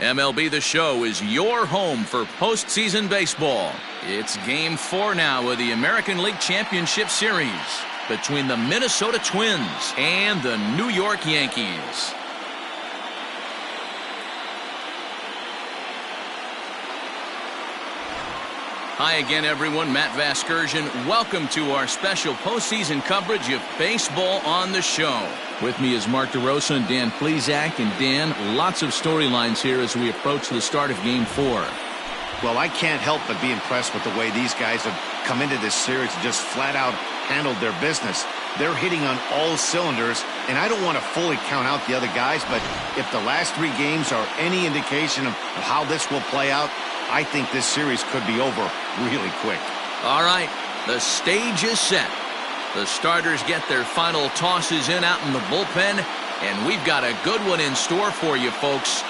MLB The Show is your home for postseason baseball. It's Game 4 now of the American League Championship Series between the Minnesota Twins and the New York Yankees. Hi again, everyone. Matt Vasgersian. Welcome to our special postseason coverage of Baseball on the Show. With me is Mark DeRosa and Dan Plesac. And Dan, lots of storylines here as we approach the start of Game 4. Well, I can't help but be impressed with the way these guys have come into this series and just flat out handled their business. They're hitting on all cylinders, and I don't want to fully count out the other guys, but if the last 3 games are any indication of how this will play out, I think this series could be over really quick. All right, the stage is set. The starters get their final tosses in out in the bullpen, and we've got a good one in store for you, folks.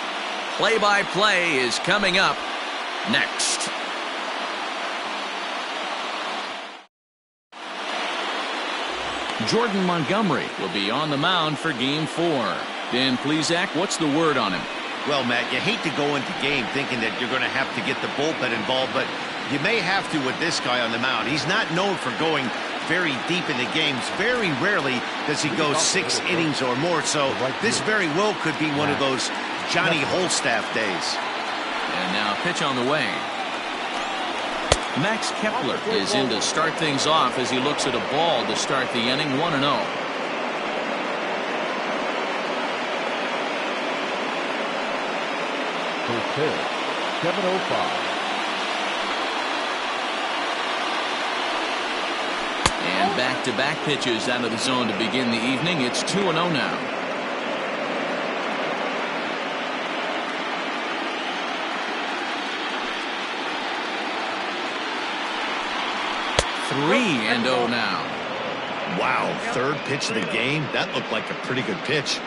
Play-by-play is coming up next. Jordan Montgomery will be on the mound for Game 4. Dan Plesac, what's the word on him? Well, Matt, you hate to go into game thinking that you're going to have to get the bullpen involved, but you may have to with this guy on the mound. He's not known for going very deep into games. Very rarely does he go 6 innings or more, so this very well could be one of those Johnny Holstaff days. And now pitch on the way. Max Kepler is in to start things off as he looks at a ball to start the inning, 1-0. Pitch, 7:05. And back-to-back pitches out of the zone to begin the evening. It's 2-0 now. Three and 0 now. Wow, third pitch of the game. That looked like a pretty good pitch.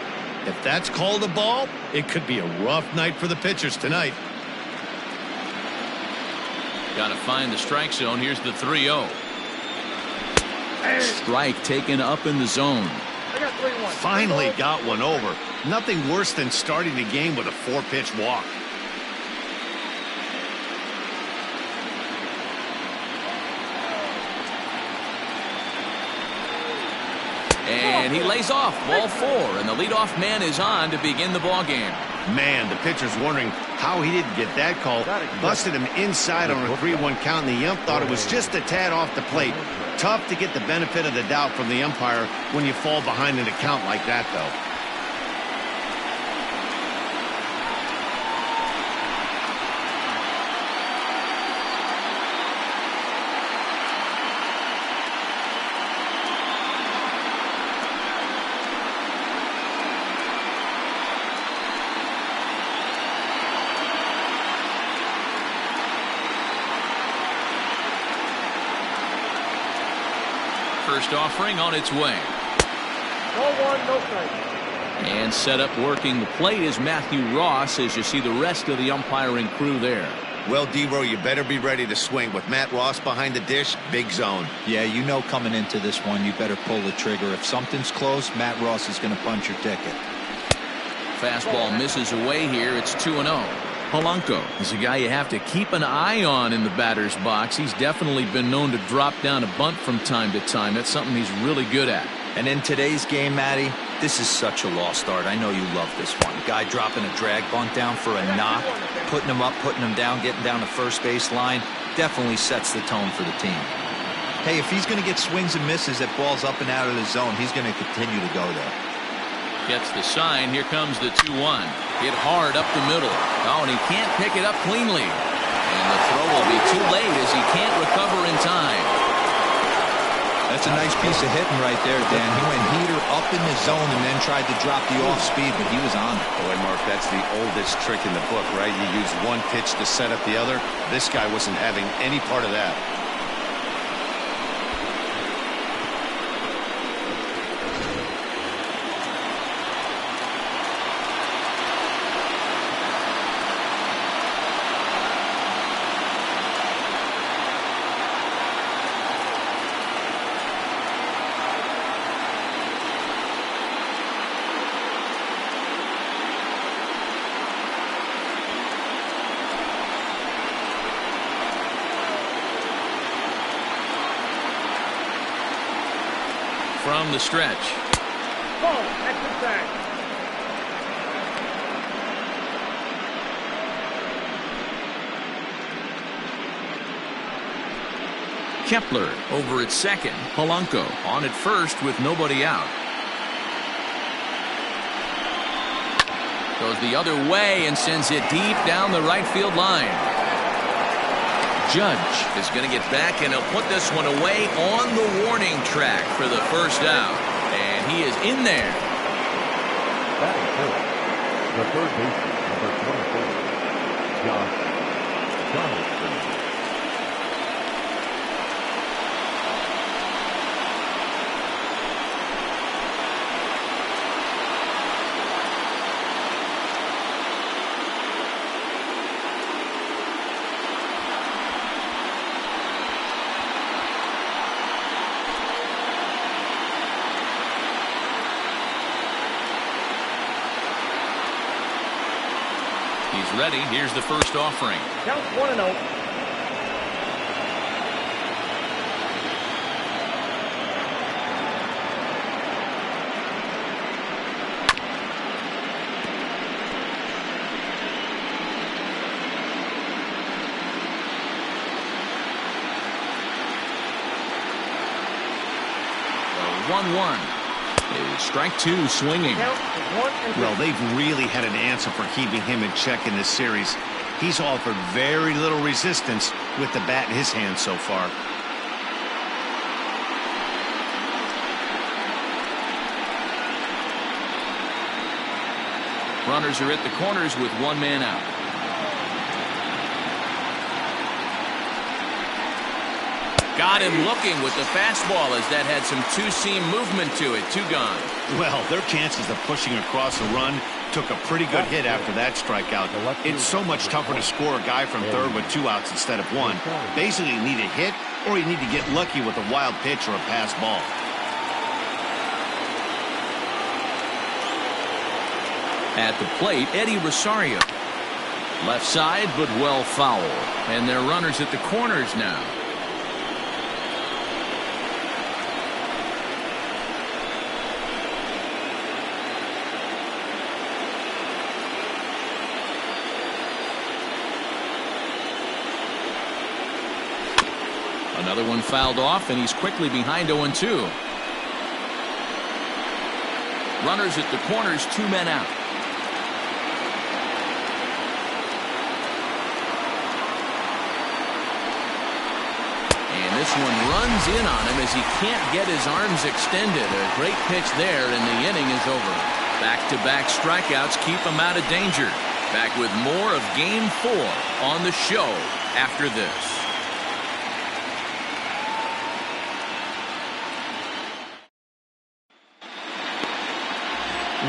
If that's called a ball, it could be a rough night for the pitchers tonight. Got to find the strike zone. Here's the 3-0. Strike taken up in the zone. Finally got one over. Nothing worse than starting the game with a 4-pitch walk. And he lays off, ball 4, and the leadoff man is on to begin the ball game. Man, the pitcher's wondering how he didn't get that call. Busted him inside on a 3-1 count, and the ump thought it was just a tad off the plate. Tough to get the benefit of the doubt from the umpire when you fall behind in a count like that, though. First offering on its way. No one, no strike. And set up working the plate is Matthew Ross as you see the rest of the umpiring crew there. Well, D-Row, you better be ready to swing. With Matt Ross behind the dish, big zone. Yeah, you know coming into this one, you better pull the trigger. If something's close, Matt Ross is going to punch your ticket. Fastball misses away here. It's 2-0. Polanco is a guy you have to keep an eye on in the batter's box. He's definitely been known to drop down a bunt from time to time. That's something he's really good at. And in today's game, Matty, this is such a lost art. I know you love this one. Guy dropping a drag bunt down for a knock, putting him up, putting him down, getting down the first base line, definitely sets the tone for the team. Hey, if he's going to get swings and misses at balls up and out of the zone, he's going to continue to go there. Gets the sign. Here comes the 2-1. Hit hard up the middle. Oh, and he can't pick it up cleanly. And the throw will be too late as he can't recover in time. That's a nice piece of hitting right there, Dan. He went heater up in the zone and then tried to drop the off speed, but he was on it. Boy, Mark, that's the oldest trick in the book, right? You use one pitch to set up the other. This guy wasn't having any part of that. from the stretch. Ball, extra tag. Kepler over at second. Polanco on at first with nobody out. Goes the other way and sends it deep down the right field line. Judge is going to get back, and he'll put this one away on the warning track for the first out. And he is in there. Batting first, the third baseman, number 24, Donaldson. He's ready. Here's the first offering. Count 1-0. The 1-1. Strike two swinging. Well, they've really had an answer for keeping him in check in this series. He's offered very little resistance with the bat in his hand so far. Runners are at the corners with one man out. Got him looking with the fastball as that had some two-seam movement to it. Two gone. Well, their chances of pushing across a run took a pretty good hit after that strikeout. It's so much tougher to score a guy from third with 2 outs instead of 1. Basically, you need a hit or you need to get lucky with a wild pitch or a pass ball. At the plate, Eddie Rosario. Left side, but well foul. And they're runners at the corners now. Another one fouled off, and he's quickly behind 0-2. Runners at the corners, 2 men out. And this one runs in on him as he can't get his arms extended. A great pitch there, and the inning is over. Back-to-back strikeouts keep him out of danger. Back with more of Game 4 on the show after this.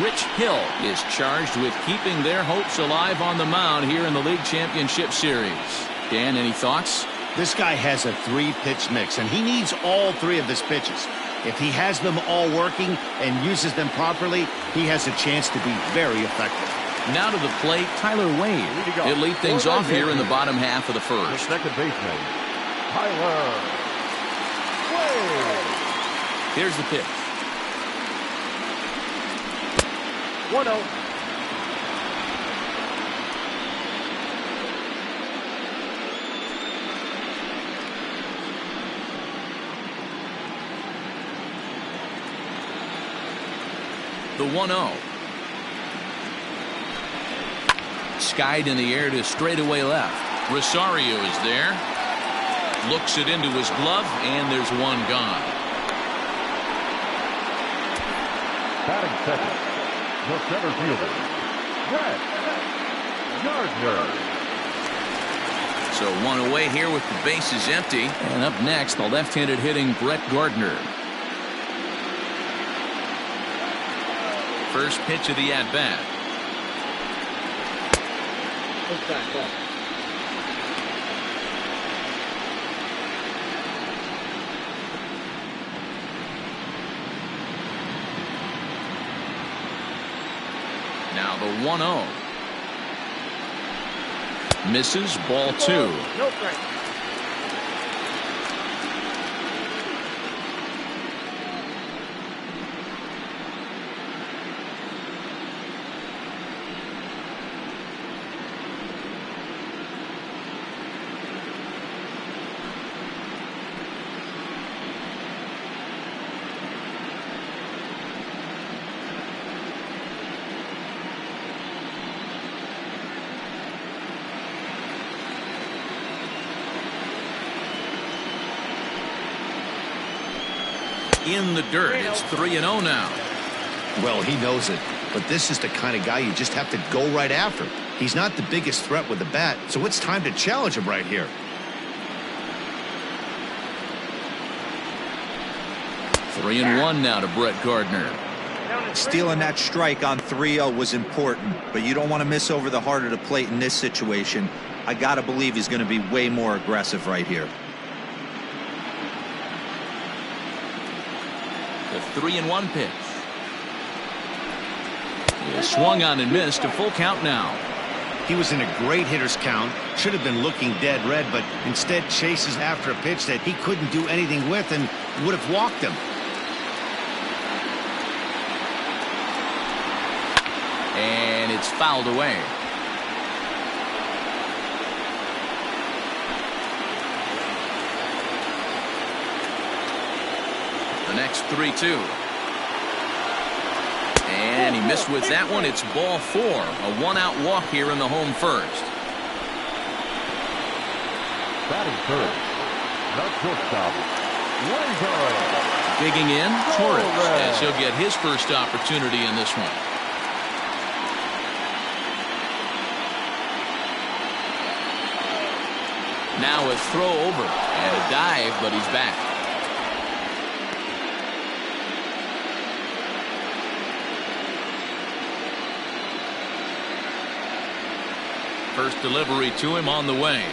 Rich Hill is charged with keeping their hopes alive on the mound here in the League Championship Series. Dan, any thoughts? This guy has a 3-pitch mix, and he needs all 3 of his pitches. If he has them all working and uses them properly, he has a chance to be very effective. Now to the plate, Tyler Wade. He'll lead things off here in the bottom half of the first. The second baseman, Tyler Wade. Here's the pitch. 1-0. The 1-0. Skied in the air to straightaway left. Rosario is there. Looks it into his glove, and there's one gone. Batting second, the center fielder, Gardner. So one away here with the bases empty. And up next, the left-handed hitting Brett Gardner. First pitch of the at-bat. Now the 1-0. Misses, ball 2. No strike. in the dirt. It's 3-0 now. Well, he knows it, but this is the kind of guy you just have to go right after. He's not the biggest threat with the bat, so it's time to challenge him right here. 3-1 now to Brett Gardner. Stealing that strike on 3-0 was important, but you don't want to miss over the heart of the plate in this situation. I got to believe he's going to be way more aggressive right here. The 3-1 pitch. He swung on and missed. A full count now. He was in a great hitter's count, should have been looking dead red, but instead chases after a pitch that he couldn't do anything with and would have walked him. And it's fouled away. The next 3-2. And he missed with that one. It's ball 4. A one-out walk here in the home first. Batting third, the shortstop, Gliber. Digging in, Torres, as he'll get his first opportunity in this one. Now a throw over and a dive, but he's back. First delivery to him on the way.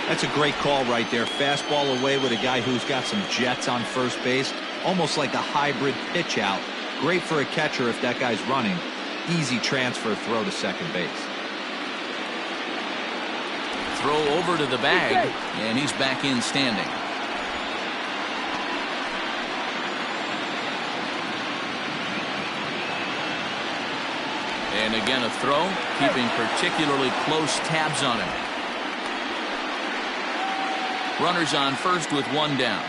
That's a great call right there. Fastball away with a guy who's got some jets on first base. Almost like a hybrid pitch out. Great for a catcher if that guy's running. Easy transfer throw to second base. Throw over to the bag, and he's back in standing. And again a throw, keeping particularly close tabs on him. Runners on first with one down.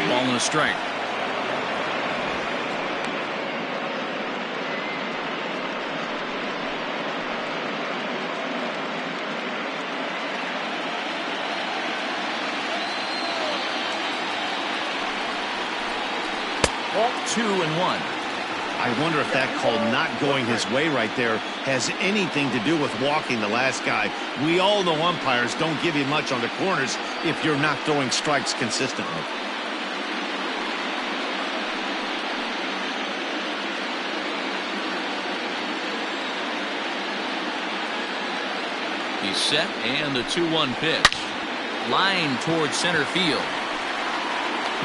Ball and a strike. Ball 2-1. I wonder if that call not going his way right there has anything to do with walking the last guy. We all know umpires don't give you much on the corners if you're not throwing strikes consistently. He's set, and the 2-1 pitch. Line towards center field.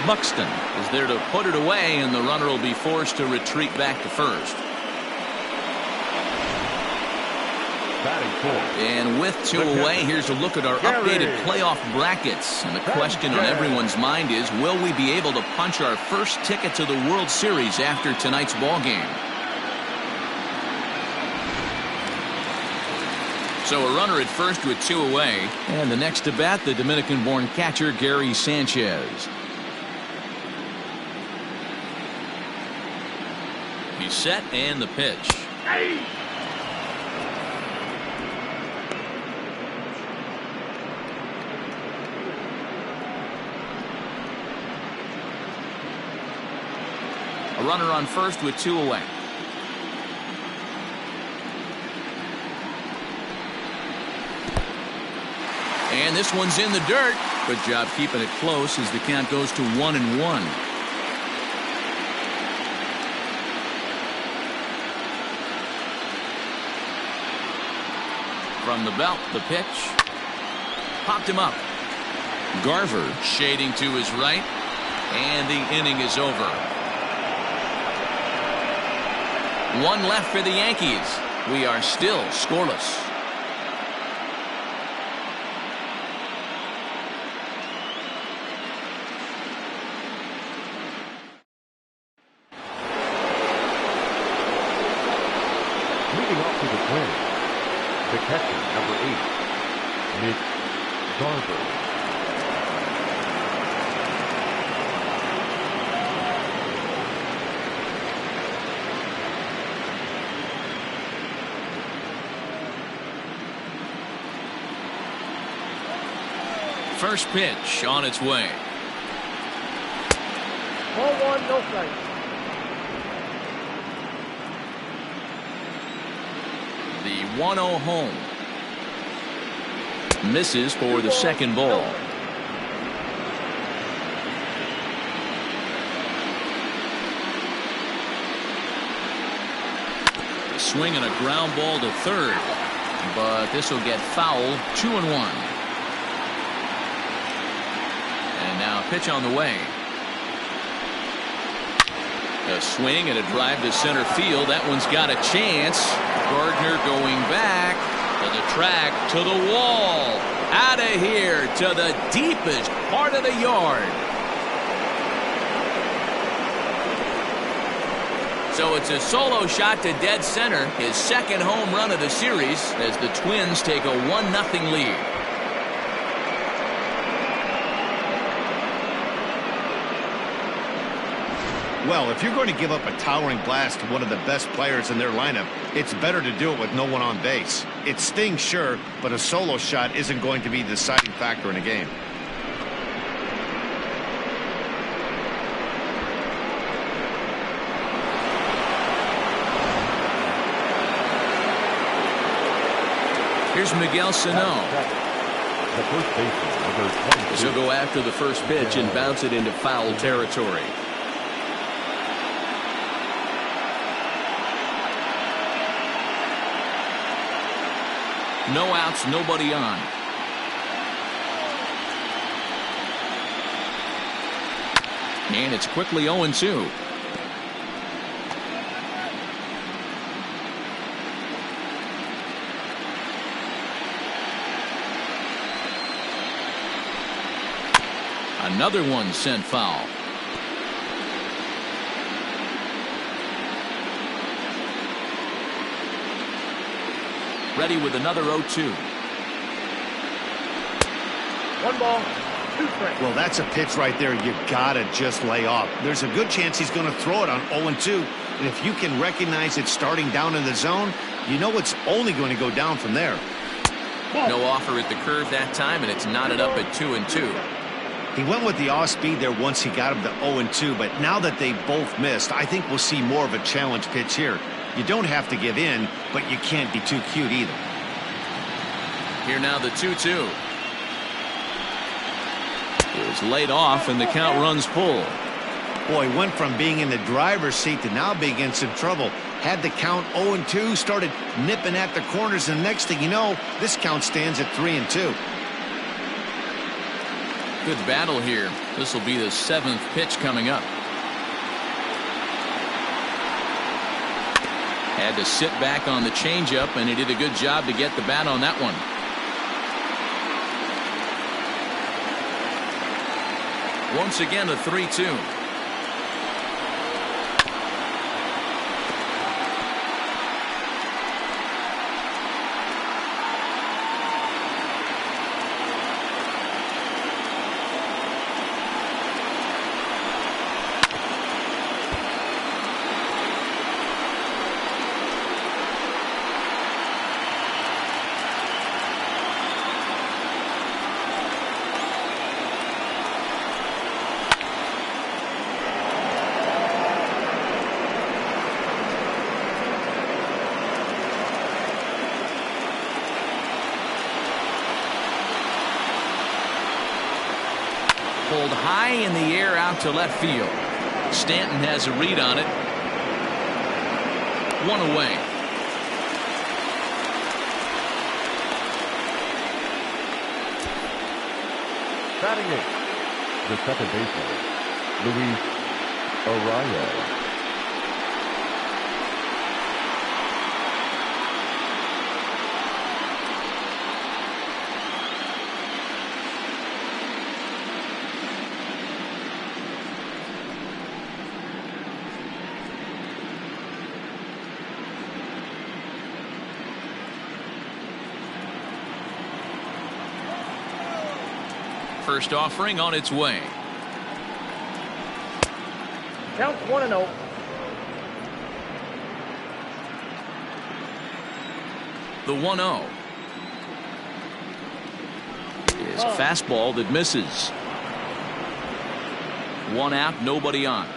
Buxton is there to put it away, and the runner will be forced to retreat back to first. Batting fourth. And with 2 away, here's a look at our updated playoff brackets. And the question on everyone's mind is, will we be able to punch our first ticket to the World Series after tonight's ball game? So a runner at first with 2 away. And the next to bat, the Dominican-born catcher, Gary Sanchez. He's set, and the pitch. A runner on first with 2 away. And this one's in the dirt. Good job keeping it close as the count goes to 1-1. From the belt, the pitch. Popped him up. Garver shading to his right. And the inning is over. 1 left for the Yankees. We are still scoreless. Leading off to the plate, the catcher, number 8, Nick Garver. First pitch on its way. Ball one, no strike. The 1-0 home. Misses for the second ball. A swing and a ground ball to third. But this will get foul. 2-1. And now pitch on the way. A swing and a drive to center field. That one's got a chance. Gardner going back to the track, to the wall, out of here to the deepest part of the yard. So it's a solo shot to dead center, his second home run of the series, as the Twins take a 1-0 lead. Well, if you're going to give up a towering blast to one of the best players in their lineup, it's better to do it with no one on base. It stings, sure, but a solo shot isn't going to be the deciding factor in a game. Here's Miguel Sano. The first baseman, number 22. He'll go after the first pitch and bounce it into foul territory. No outs, nobody on. And it's quickly 0-2. Another one sent foul. Ready with another 0-2. One ball, two strikes. Well, that's a pitch right there you gotta just lay off. There's a good chance he's going to throw it on 0-2. And if you can recognize it starting down in the zone, you know it's only going to go down from there. No offer at the curve that time, and it's knotted up at 2-2. He went with the off speed there once he got him to 0-2, but now that they both missed, I think we'll see more of a challenge pitch here. You don't have to give in, but you can't be too cute either. Here now the 2-2. It was laid off, and the count runs full. Boy, went from being in the driver's seat to now being in some trouble. Had the count 0-2, started nipping at the corners, and next thing you know, this count stands at 3-2. Good battle here. This will be the 7th pitch coming up. Had to sit back on the changeup, and he did a good job to get the bat on that one. Once again, a 3-2. Pulled high in the air out to left field. Stanton has a read on it. One away. Batting eighth, the second baseman, Rosario. First offering on its way. Count 1-0. The 1-0 It's a fastball that misses. 1 out, nobody on.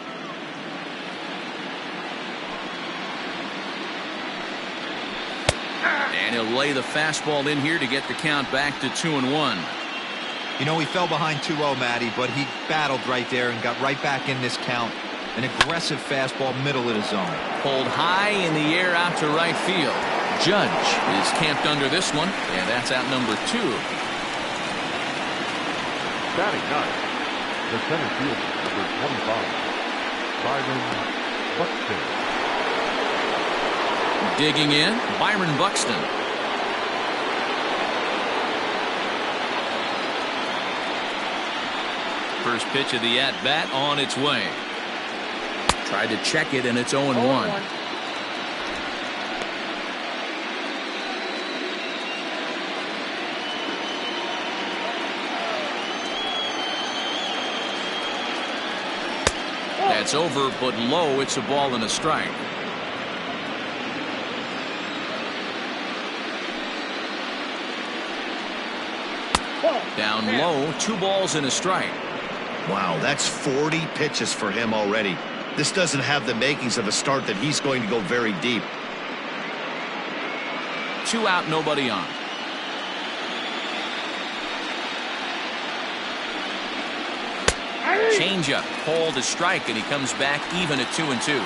And he'll lay the fastball in here to get the count back to 2-1. You know, he fell behind 2-0, Matty, but he battled right there and got right back in this count. An aggressive fastball, middle of the zone. Pulled high in the air out to right field. Judge is camped under this one, and that's out number 2. Batting ninth, the center fielder, number 25, Byron Buxton. Digging in, Byron Buxton. First pitch of the at-bat on its way. Tried to check it, and it's 0-1. That's over, but low. It's a ball and a strike. Down low, 2 balls and a strike. Wow, that's 40 pitches for him already. This doesn't have the makings of a start that he's going to go very deep. 2 out, nobody on. Changeup, called a strike, and he comes back even at 2-2.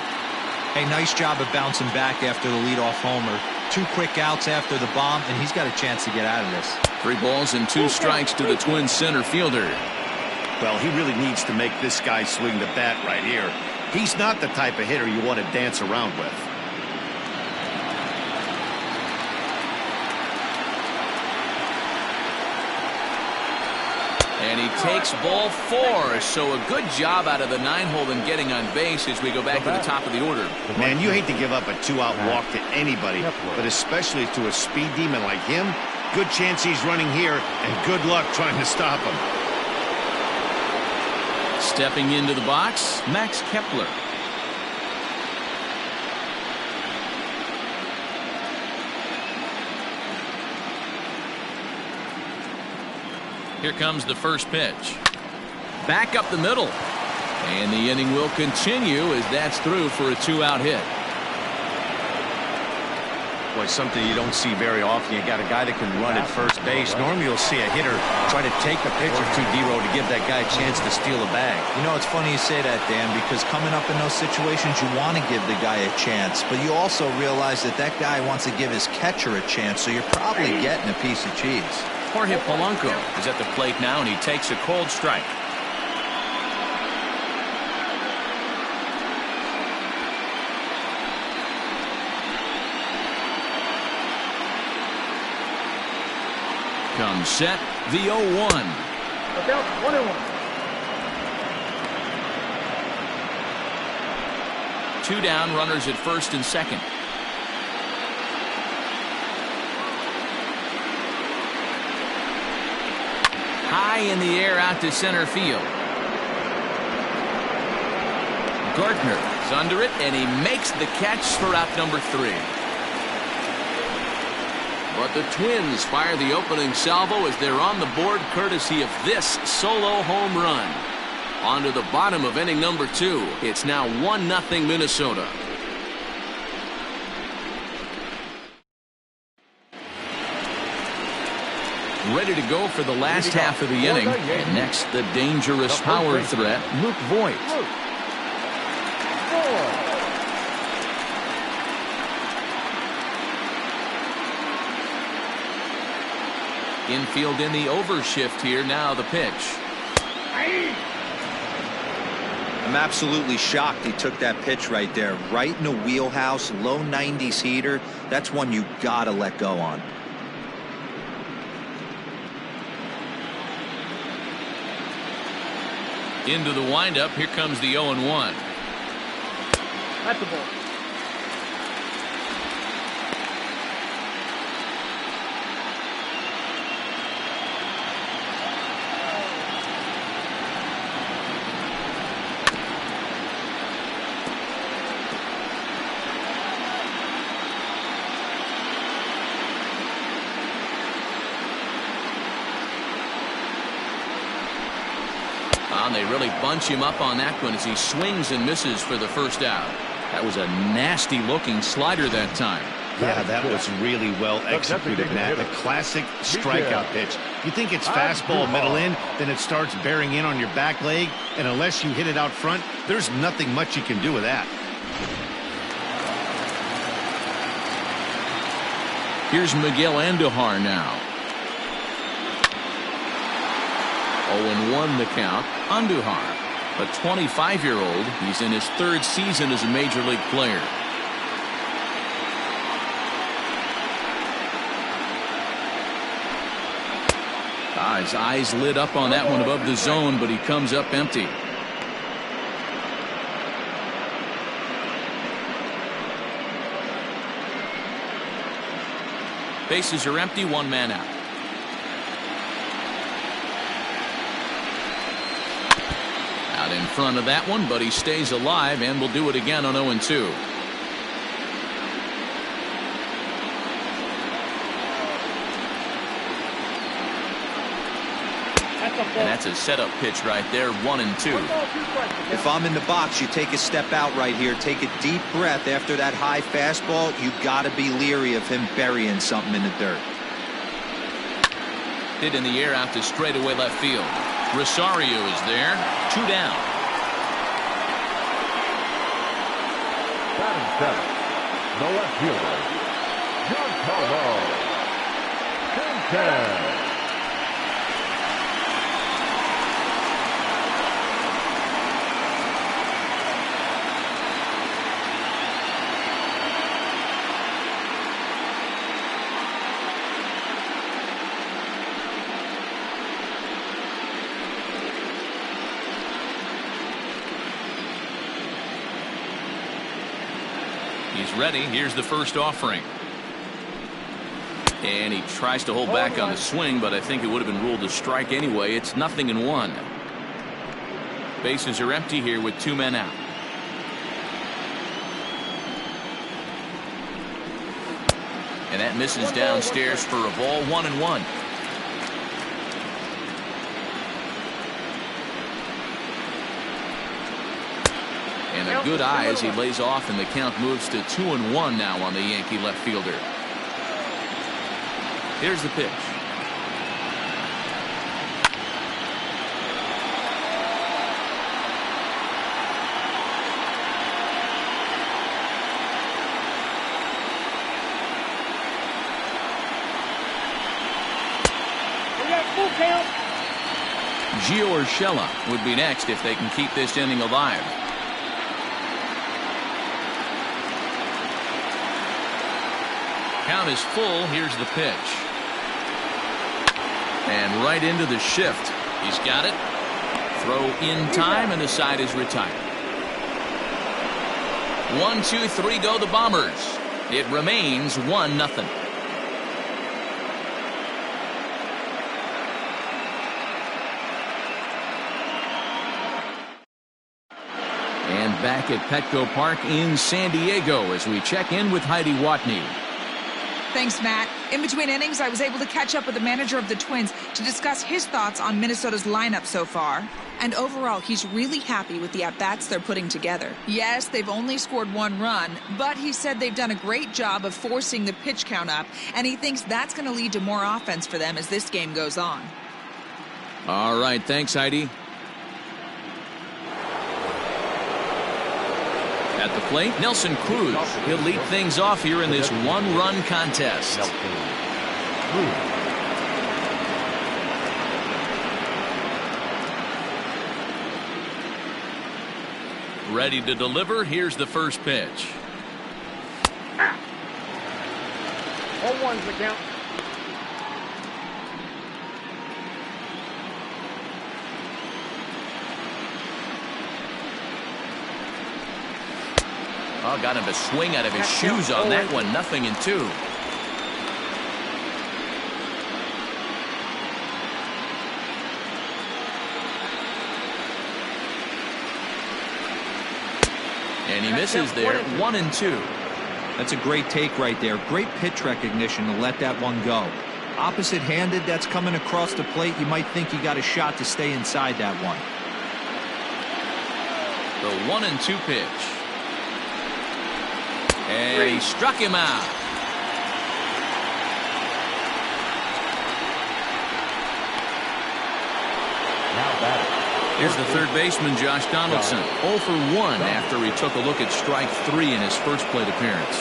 Hey, nice job of bouncing back after the leadoff homer. 2 quick outs after the bomb, and he's got a chance to get out of this. 3 balls and 2 strikes to the Twins center fielder. Well, he really needs to make this guy swing the bat right here. He's not the type of hitter you want to dance around with. And he takes ball 4, so a good job out of the 9-hole in getting on base as we go back to the top of the order. Man, you hate to give up a 2-out walk to anybody, but especially to a speed demon like him. Good chance he's running here, and good luck trying to stop him. Stepping into the box, Max Kepler. Here comes the first pitch. Back up the middle. And the inning will continue as that's through for a 2-out hit. Boy, something you don't see very often. You got a guy that can run at first base. Normally you'll see a hitter try to take a pitch or two, D-Row, to give that guy a chance to steal a bag. You know, it's funny you say that, Dan, because coming up in those situations, you want to give the guy a chance, but you also realize that that guy wants to give his catcher a chance, so you're probably getting a piece of cheese. Jorge Polanco is at the plate now, and he takes a cold strike. Comes set, the 0-1. Look out, 1-1. 2 down, runners at first and second. High in the air out to center field. Gardner is under it, and he makes the catch for out number 3. But the Twins fire the opening salvo as they're on the board courtesy of this solo home run. On to the bottom of inning number 2. It's now 1-0 Minnesota. Ready to go for the last half of the inning. And next, the dangerous power threat, Luke Voigt. Infield in the overshift here. Now the pitch. I'm absolutely shocked he took that pitch right there. Right in the wheelhouse, low 90s heater. That's one you gotta let go on. Into the windup. Here comes the 0-1. That's the ball. Well, and they really bunch him up on that one as he swings and misses for the first out. That was a nasty-looking slider that time. Yeah, that was really well executed, Matt. The classic strikeout pitch. You think it's fastball middle in, then it starts bearing in on your back leg, and unless you hit it out front, there's nothing much you can do with that. Here's Miguel Andujar now. 0-1 the count. Andujar, a 25-year-old. He's in his 3rd season as a major league player. His eyes lit up on that one above the zone, but he comes up empty. Bases are empty, 1 man out. Out in front of that one, but he stays alive and will do it again on 0-2. And that's a setup pitch right there, 1-2. If I'm in the box, you take a step out right here. Take a deep breath after that high fastball. You got to be leery of him burying something in the dirt. Hit in the air out to straightaway left field. Rosario is there. 2 down. Batting seventh, the left fielder, Sanchez. He's ready. Here's the first offering. And he tries to hold back on the swing, but I think it would have been ruled a strike anyway. It's 0-1. Bases are empty here with 2 men out. And that misses downstairs for a ball, 1-1. And a good eye as he lays off, and the count moves to 2-1 now on the Yankee left fielder. Here's the pitch. Gio Urshela would be next if they can keep this inning alive. Count is full. Here's the pitch. And right into the shift. He's got it. Throw in time, and the side is retired. 1, 2, 3 go the Bombers. It remains 1-0. And back at Petco Park in San Diego as we check in with Heidi Watney. Thanks, Matt. In between innings, I was able to catch up with the manager of the Twins to discuss his thoughts on Minnesota's lineup so far. And overall, he's really happy with the at-bats they're putting together. Yes, they've only scored 1 run, but he said they've done a great job of forcing the pitch count up, and he thinks that's going to lead to more offense for them as this game goes on. All right, thanks, Heidi. At the plate, Nelson Cruz. He'll lead things off here in this 1-run contest. Ready to deliver. Here's the first pitch. 0-1's the count. Oh, got him to swing out of his shoes on that one. 0-2. And he misses there. 1-2. That's a great take right there. Great pitch recognition to let that one go. Opposite-handed, that's coming across the plate. You might think you got a shot to stay inside that one. The 1-2 pitch. And he struck him out. Now batting. Here's the third baseman, Josh Donaldson. 0 for 1 after he took a look at strike 3 in his first plate appearance.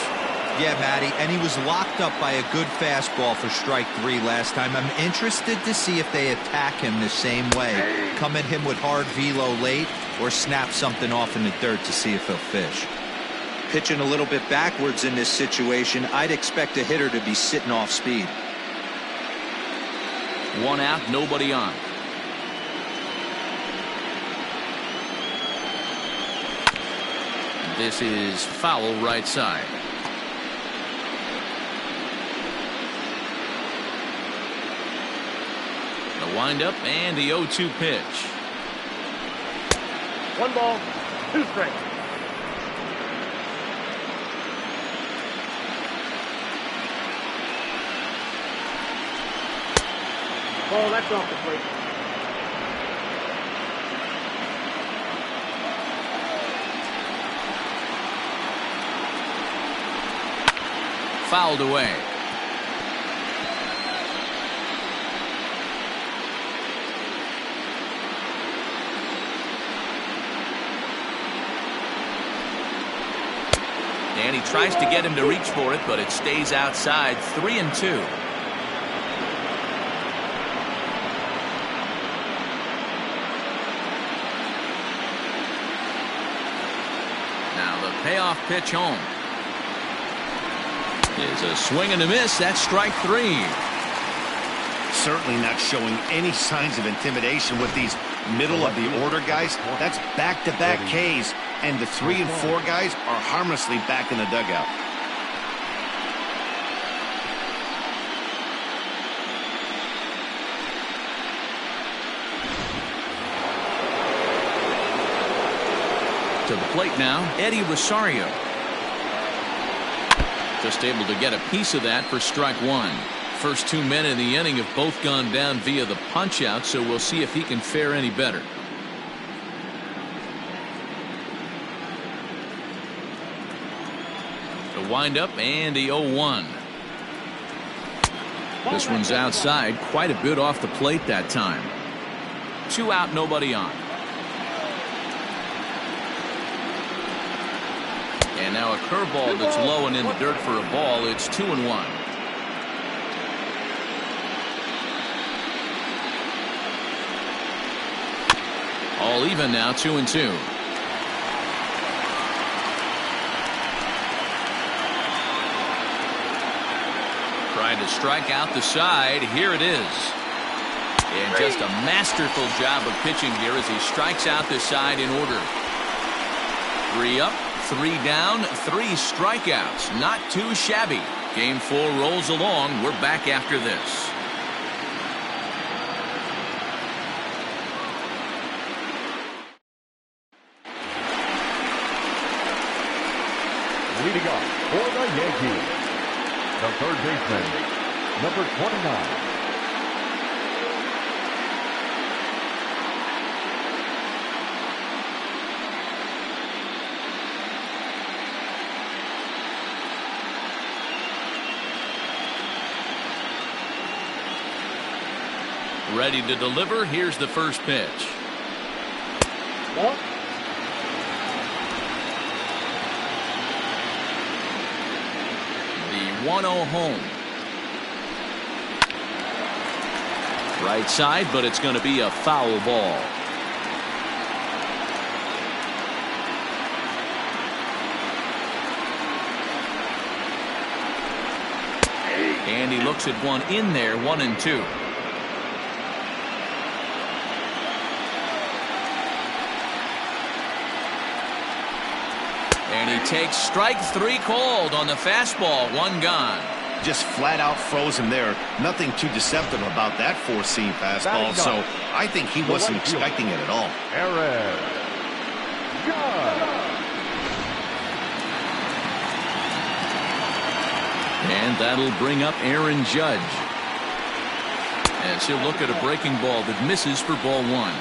Yeah, Matty, and he was locked up by a good fastball for strike 3 last time. I'm interested to see if they attack him the same way. Come at him with hard velo late or snap something off in the dirt to see if he'll fish. Pitching a little bit backwards in this situation, I'd expect a hitter to be sitting off speed. 1 out, nobody on. This is foul right side. The windup and the 0-2 pitch. 1 ball, 2 strikes. Ball, that's off the plate. Fouled away. And he tries to get him to reach for it, but it stays outside. 3-2. Now the payoff pitch home. Is a swing and a miss. That's strike 3. Certainly not showing any signs of intimidation with these middle of the order guys. That's back-to-back Ks, and the 3 and 4 guys are harmlessly back in the dugout. To the plate now, Eddie Rosario. Just able to get a piece of that for strike 1. First 2 men in the inning have both gone down via the punch out, so we'll see if he can fare any better. The windup and the 0-1. This one's outside, quite a bit off the plate that time. 2 out, nobody on. And now a curveball that's low and in the dirt for a ball. It's 2-1. All even now, 2-2. Trying to strike out the side. Here it is. And just a masterful job of pitching here as he strikes out the side in order. 3 up, 3 down, 3 strikeouts. Not too shabby. Game 4 rolls along. We're back after this. Leading off for the Yankees, the third baseman, number 29. Ready to deliver. Here's the first pitch. Ball. The 1-0 home. Right side, but it's going to be a foul ball. And he looks at one in there, 1-2. And he takes strike 3 called on the fastball. 1 gone. Just flat out froze him there. Nothing too deceptive about that 4-seam fastball, so I think he wasn't expecting it at all. Aaron Judge. And that'll bring up Aaron Judge, as he'll look at a breaking ball that misses for ball 1.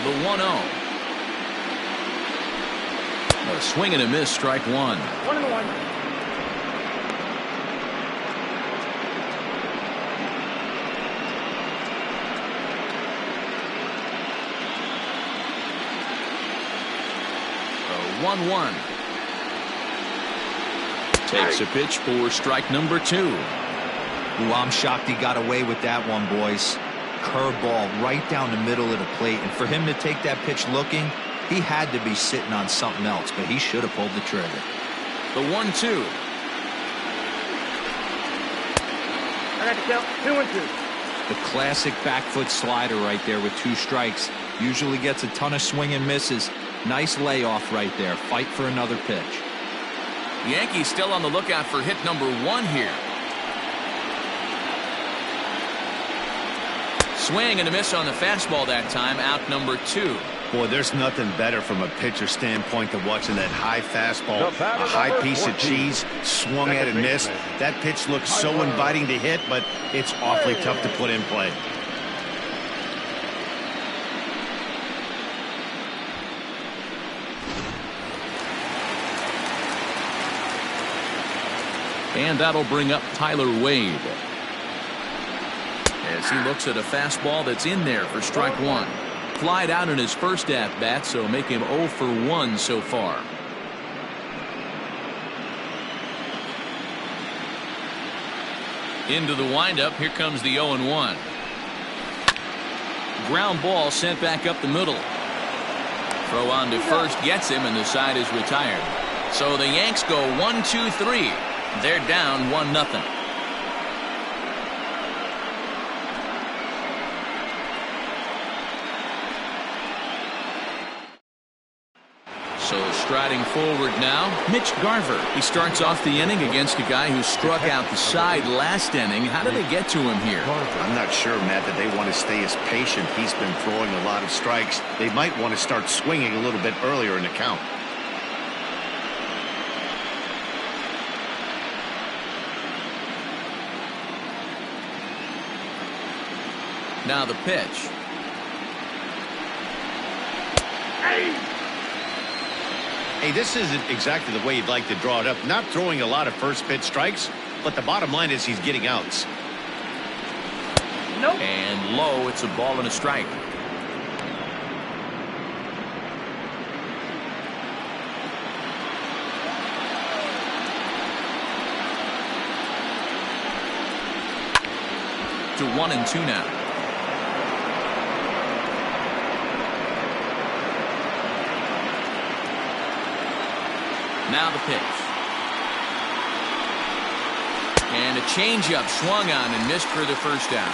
The 1-0. A swing and a miss, strike one. 1-1. The 1-1. Takes a pitch for strike number 2. Ooh, I'm shocked he got away with that one, boys. Curveball right down the middle of the plate, and for him to take that pitch looking, he had to be sitting on something else, but he should have pulled the trigger. The 1-2. I got to count 2-2. The classic back foot slider right there with 2 strikes. Usually gets a ton of swing and misses. Nice layoff right there. Fight for another pitch. Yankees still on the lookout for hit number 1 here. Swing and a miss on the fastball that time. Out number 2. Boy, there's nothing better from a pitcher standpoint than watching that high fastball, a high piece of cheese, swung at and missed. That pitch looks so inviting to hit, but it's awfully tough to put in play. And that'll bring up Tyler Wade as he looks at a fastball that's in there for strike 1. Flied out in his first at-bat, so make him 0 for 1 so far. Into the windup. Here comes the 0-1. Ground ball sent back up the middle. Throw on to first gets him, and the side is retired. So the Yanks go 1-2-3. They're down 1-0. So striding forward now, Mitch Garver. He starts off the inning against a guy who struck out the side last inning. How did they get to him here? I'm not sure, Matt, that they want to stay as patient. He's been throwing a lot of strikes. They might want to start swinging a little bit earlier in the count. Now the pitch. Hey, this isn't exactly the way you'd like to draw it up. Not throwing a lot of first pitch strikes, but the bottom line is he's getting outs. Nope. And low, it's a ball and a strike. To 1-2 now. Now the pitch. And a changeup swung on and missed for the first down.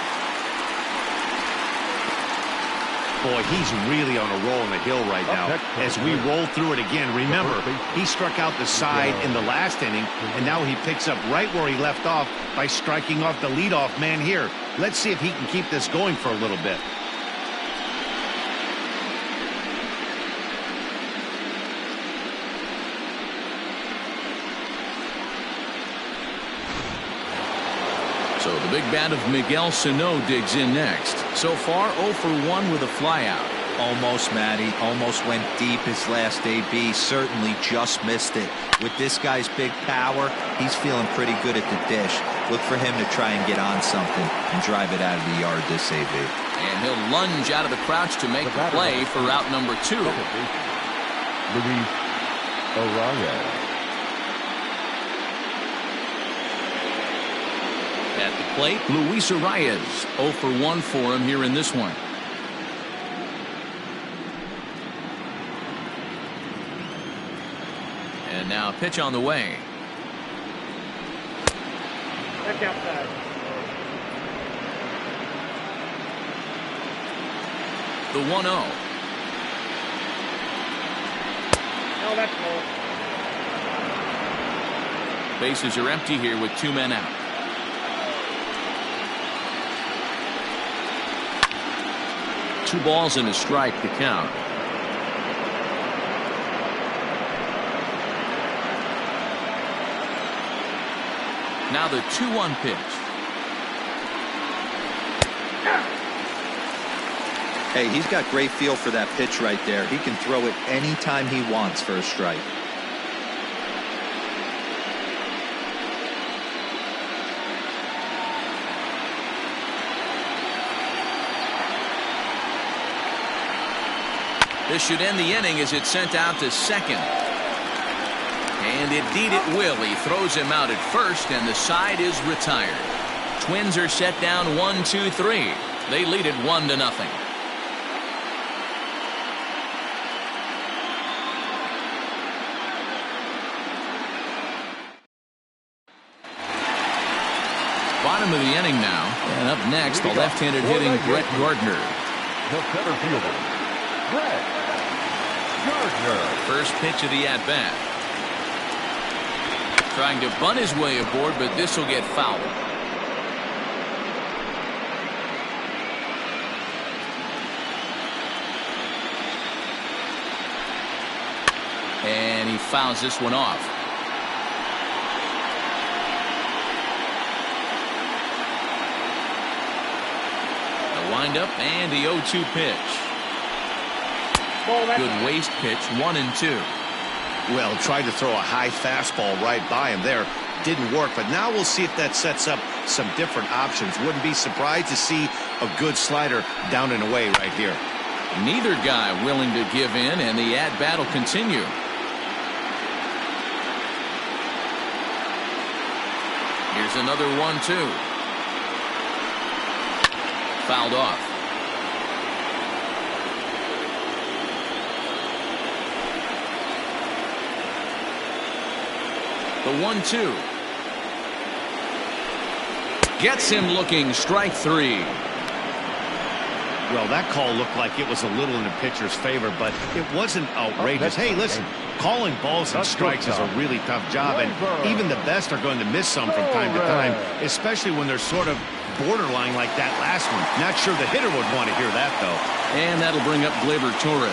Boy, he's really on a roll on the hill right now. As we roll through it again, remember, he struck out the side in the last inning, and now he picks up right where he left off by striking off the leadoff man here. Let's see if he can keep this going for a little bit. So the big bat of Miguel Sano digs in next. So far 0 for 1 with a flyout. Almost, Matty. Almost went deep his last AB. Certainly just missed it. With this guy's big power, he's feeling pretty good at the dish. Look for him to try and get on something and drive it out of the yard this AB. And he'll lunge out of the crouch to make the play for route number 2. Luis Arraez. At the plate, Luis Arraez. 0 for 1 for him here in this one. And now a pitch on the way. Back outside. The 1-0. No, that's low. Bases are empty here with 2 men out. Two balls and a strike to count. Now the 2-1 pitch. Hey, he's got great feel for that pitch right there. He can throw it anytime he wants for a strike. This should end the inning as it's sent out to second. And indeed it will. He throws him out at first, and the side is retired. Twins are set down 1-2-3. They lead it 1-0. Bottom of the inning now. And up next, the left-handed hitting Brett Gardner. The center fielder, Brett Gardner. First pitch of the at-bat. Trying to bunt his way aboard, but this will get fouled. And he fouls this one off. The windup and the 0-2 pitch. Good waste pitch, 1-2. Well, tried to throw a high fastball right by him there. Didn't work, but now we'll see if that sets up some different options. Wouldn't be surprised to see a good slider down and away right here. Neither guy willing to give in, and the at-bat will continue. Here's another 1-2. Fouled off. The 1-2. Gets him looking, strike three. Well, that call looked like it was a little in the pitcher's favor, but it wasn't outrageous. Hey, listen, calling balls and strikes is a really tough job, and even the best are going to miss some from time to time, especially when they're sort of borderline like that last one. Not sure the hitter would want to hear that, though. And that'll bring up Gliber Torres.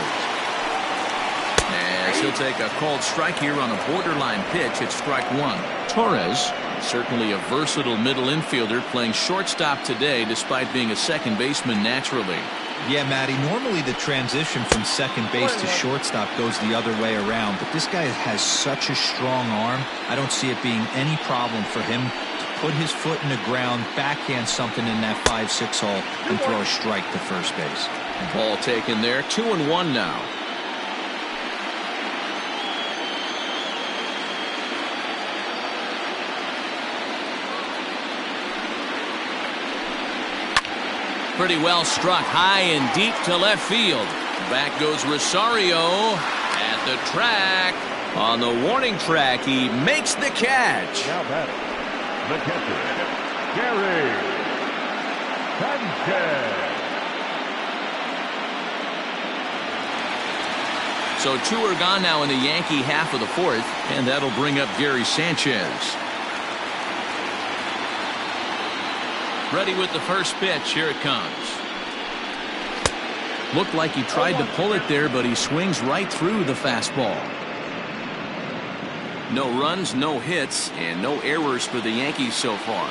As he'll take a called strike here on a borderline pitch at strike one. Torres, certainly a versatile middle infielder, playing shortstop today despite being a second baseman naturally. Yeah, Matty, normally the transition from second base to shortstop goes the other way around, but this guy has such a strong arm. I don't see it being any problem for him to put his foot in the ground, backhand something in that 5-6 hole, and throw a strike to first base. Ball taken there, 2-1 now. Pretty well struck high and deep to left field. Back goes Rosario at the track. On the warning track, he makes the catch. Now batting, the catcher, Gary Sanchez. So two are gone now in the Yankee half of the fourth, and that'll bring up Gary Sanchez. Ready with the first pitch. Here it comes. Looked like he tried to pull it there, but he swings right through the fastball. No runs, no hits, and no errors for the Yankees so far.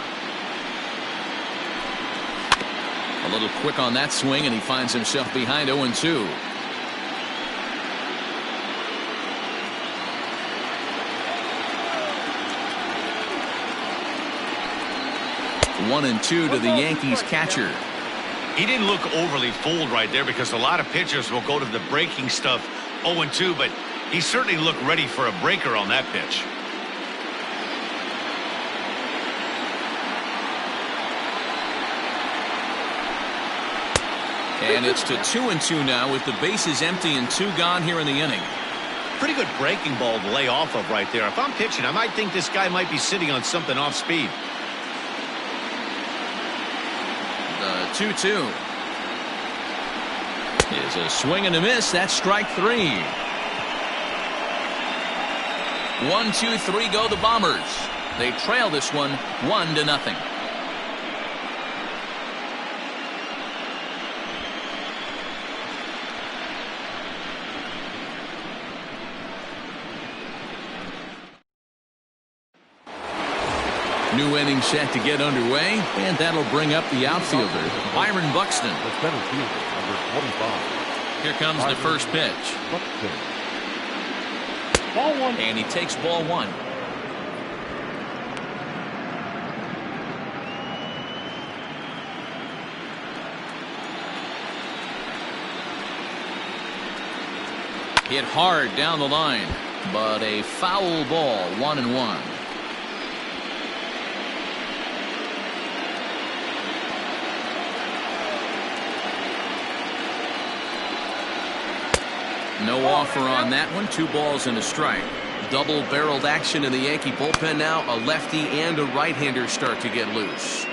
A little quick on that swing, and he finds himself behind 0-2. One and two to the Yankees catcher. He didn't look overly fooled right there because a lot of pitchers will go to the breaking stuff 0-2, but he certainly looked ready for a breaker on that pitch. And it's to 2-2 now with the bases empty and two gone here in the inning. Pretty good breaking ball to lay off of right there. If I'm pitching, I might think this guy might be sitting on something off speed. 2-2 is a swing and a miss. That's strike three. 1-2-3 go the Bombers. They trail this one 1-0. New inning set to get underway, and that'll bring up the outfielder, Byron Buxton. The center fielder, number 25. Here comes the first pitch. Buxton. Ball one. And he takes ball one. Hit hard down the line, but a foul ball, 1-1. No offer on that one. 2 balls and a strike. Double-barreled action in the Yankee bullpen now. A lefty and a right-hander start to get loose.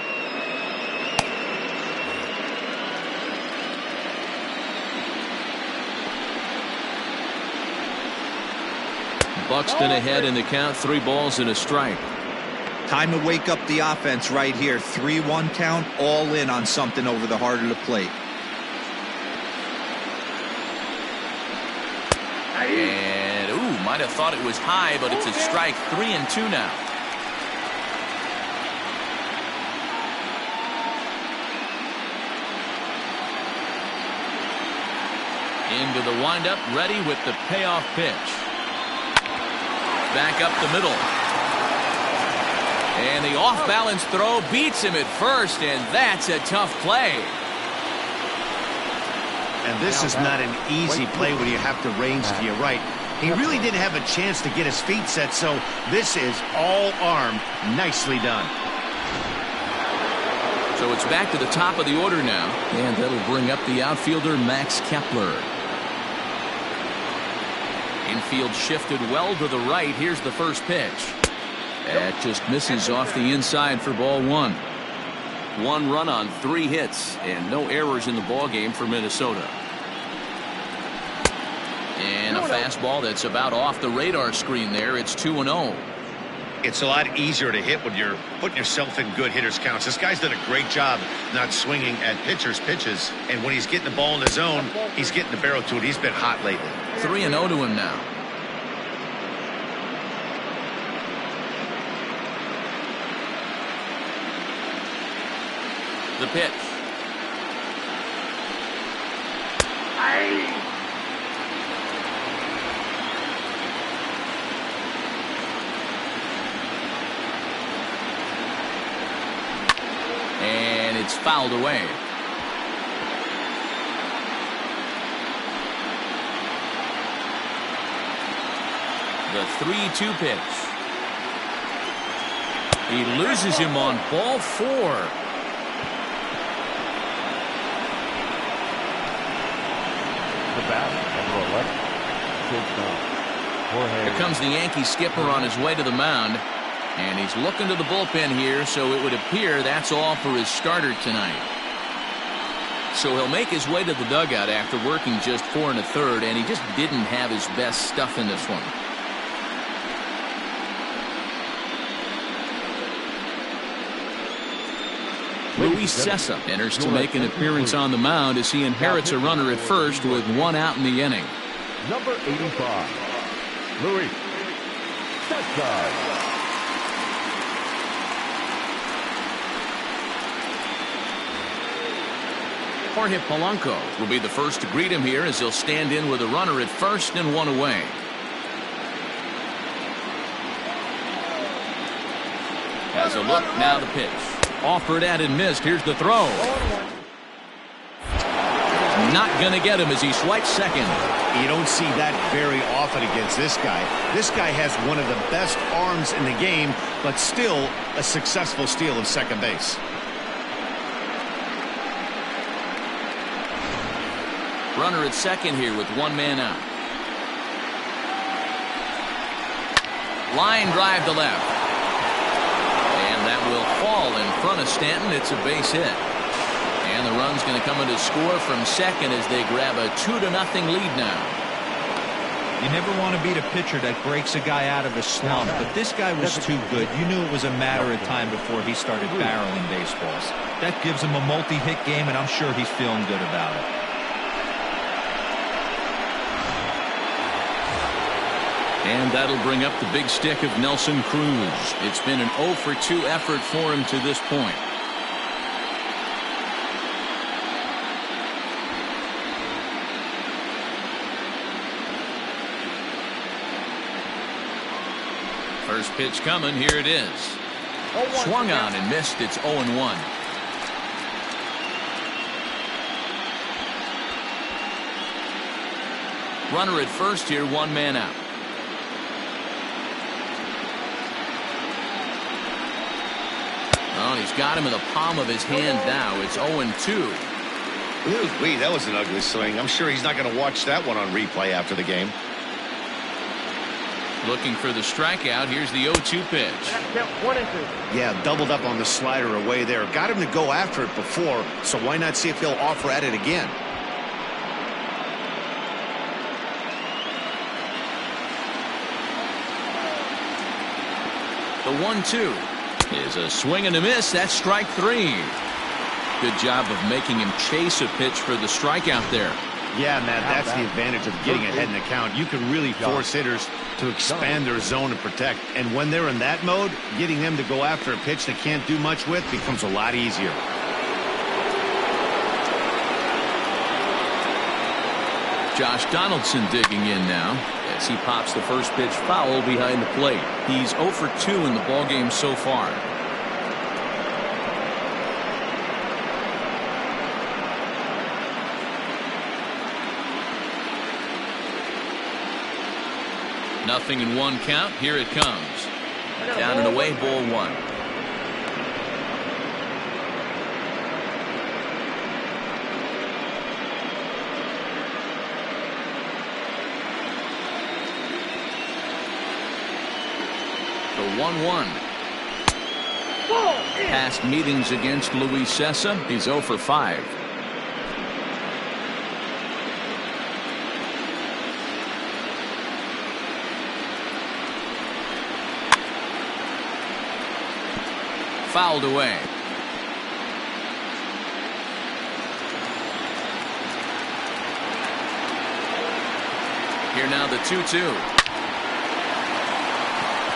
Buxton ahead in the count. 3 balls and a strike. Time to wake up the offense right here. 3-1 count, all in on something over the heart of the plate. And, might have thought it was high, but it's a strike. 3-2 now. Into the windup, ready with the payoff pitch. Back up the middle. And the off-balance throw beats him at first, and that's a tough play. And this is not an easy play when you have to range to your right. He really didn't have a chance to get his feet set, so this is all arm. Nicely done. So it's back to the top of the order now, and that'll bring up the outfielder, Max Kepler. Infield shifted well to the right. Here's the first pitch. That just misses off the inside for ball 1. 1 run on 3 hits, and no errors in the ball game for Minnesota. And a fastball that's about off the radar screen there. It's 2-0. It's a lot easier to hit when you're putting yourself in good hitters counts. This guy's done a great job not swinging at pitchers' pitches, and when he's getting the ball in the zone, he's getting the barrel to it. He's been hot lately. 3-0 to him now. The pitch. And it's fouled away. The 3-2 pitch. He loses him on ball 4. Here comes the Yankee skipper on his way to the mound, and he's looking to the bullpen here, so it would appear that's all for his starter tonight. So he'll make his way to the dugout after working just 4 1/3, and he just didn't have his best stuff in this one. Luis Cessa enters to make an appearance on the mound as he inherits a runner at first with 1 out in the inning. Number 85, Luis Cessa. Jorge Polanco will be the first to greet him here as he'll stand in with a runner at first and 1 away. Has a look, now the pitch. Offered at and missed. Here's the throw. Not going to get him as he swipes second. You don't see that very often against this guy. This guy has one of the best arms in the game, but still a successful steal of second base. Runner at second here with 1 man out. Line drive to left. And that will fall in front of Stanton. It's a base hit. And the run's going to come in to score from second as they grab a 2-0 lead now. You never want to beat a pitcher that breaks a guy out of a slump, but this guy was too good. You knew it was a matter of time before he started barreling baseballs. That gives him a multi-hit game, and I'm sure he's feeling good about it. And that'll bring up the big stick of Nelson Cruz. It's been an 0 for 2 effort for him to this point. First pitch coming. Here it is. Swung on and missed. It's 0-1. Runner at first here, 1 man out. Oh, he's got him in the palm of his hand now. It's 0-2. Ooh, that was an ugly swing. I'm sure he's not going to watch that one on replay after the game. Looking for the strikeout. Here's the 0-2 pitch. 1 and 2. Yeah, doubled up on the slider away there. Got him to go after it before, so why not see if he'll offer at it again? The 1-2 is a swing and a miss. That's strike 3. Good job of making him chase a pitch for the strikeout there. Yeah, Matt, that's the advantage of getting ahead in the count. You can really force hitters to expand their zone and protect. And when they're in that mode, getting them to go after a pitch they can't do much with becomes a lot easier. Josh Donaldson digging in now as he pops the first pitch foul behind the plate. He's 0 for 2 in the ballgame so far. Nothing in 1 count. Here it comes. Down and away, ball 1. The 1-1. Past meetings against Luis Cessa. He's 0 for 5. Fouled away. Here now the 2-2.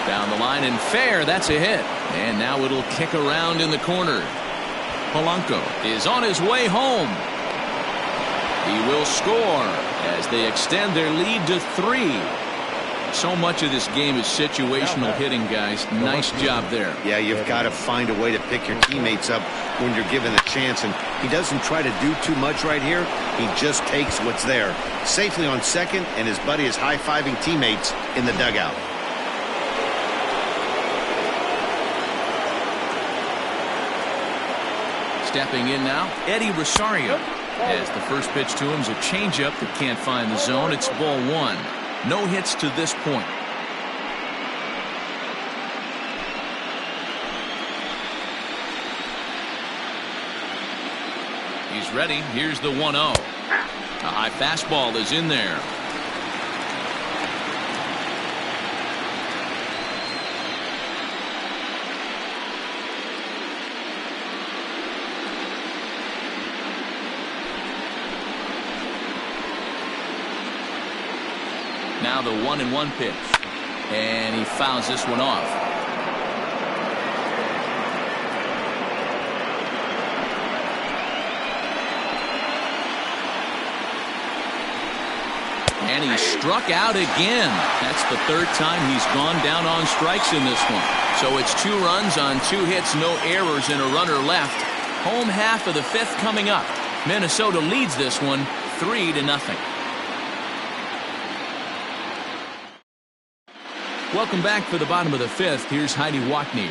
Down the line and fair. That's a hit. And now it'll kick around in the corner. Polanco is on his way home. He will score as they extend their lead to 3. So much of this game is situational hitting, guys. Nice job there. Yeah, you've got to find a way to pick your teammates up when you're given a chance, and he doesn't try to do too much right here. He just takes what's there. Safely on second, and his buddy is high-fiving teammates in the dugout. Stepping in now, Eddie Rosario. As the first pitch to him is a changeup that can't find the zone. It's ball 1. No hits to this point. He's ready. Here's the 1-0. A high fastball is in there. Now the 1-1 pitch, and he fouls this one off. And he struck out again. That's the 3rd time he's gone down on strikes in this one. So it's 2 runs on 2 hits, no errors, and a runner left. Home half of the 5th coming up. Minnesota leads this one 3-0. Welcome back for the bottom of the 5th. Here's Heidi Watney.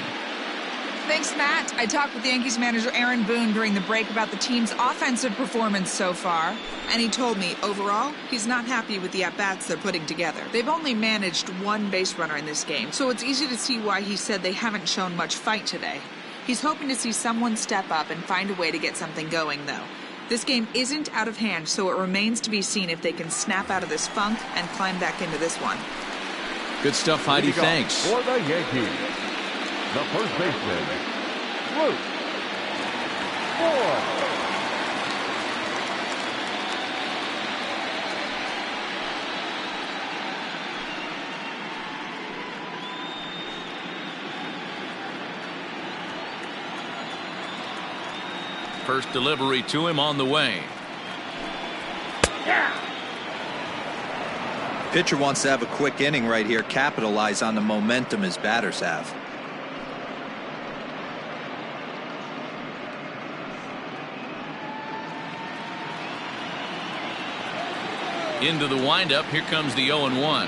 Thanks, Matt. I talked with Yankees manager Aaron Boone during the break about the team's offensive performance so far, and he told me, overall, he's not happy with the at-bats they're putting together. They've only managed 1 base runner in this game, so it's easy to see why he said they haven't shown much fight today. He's hoping to see someone step up and find a way to get something going, though. This game isn't out of hand, so it remains to be seen if they can snap out of this funk and climb back into this one. Good stuff, Heidi. Thanks. For the Yankees, the first baseman, Cruz. First delivery to him on the way. Pitcher wants to have a quick inning right here, capitalize on the momentum his batters have. Into the windup. Here comes the 0-1.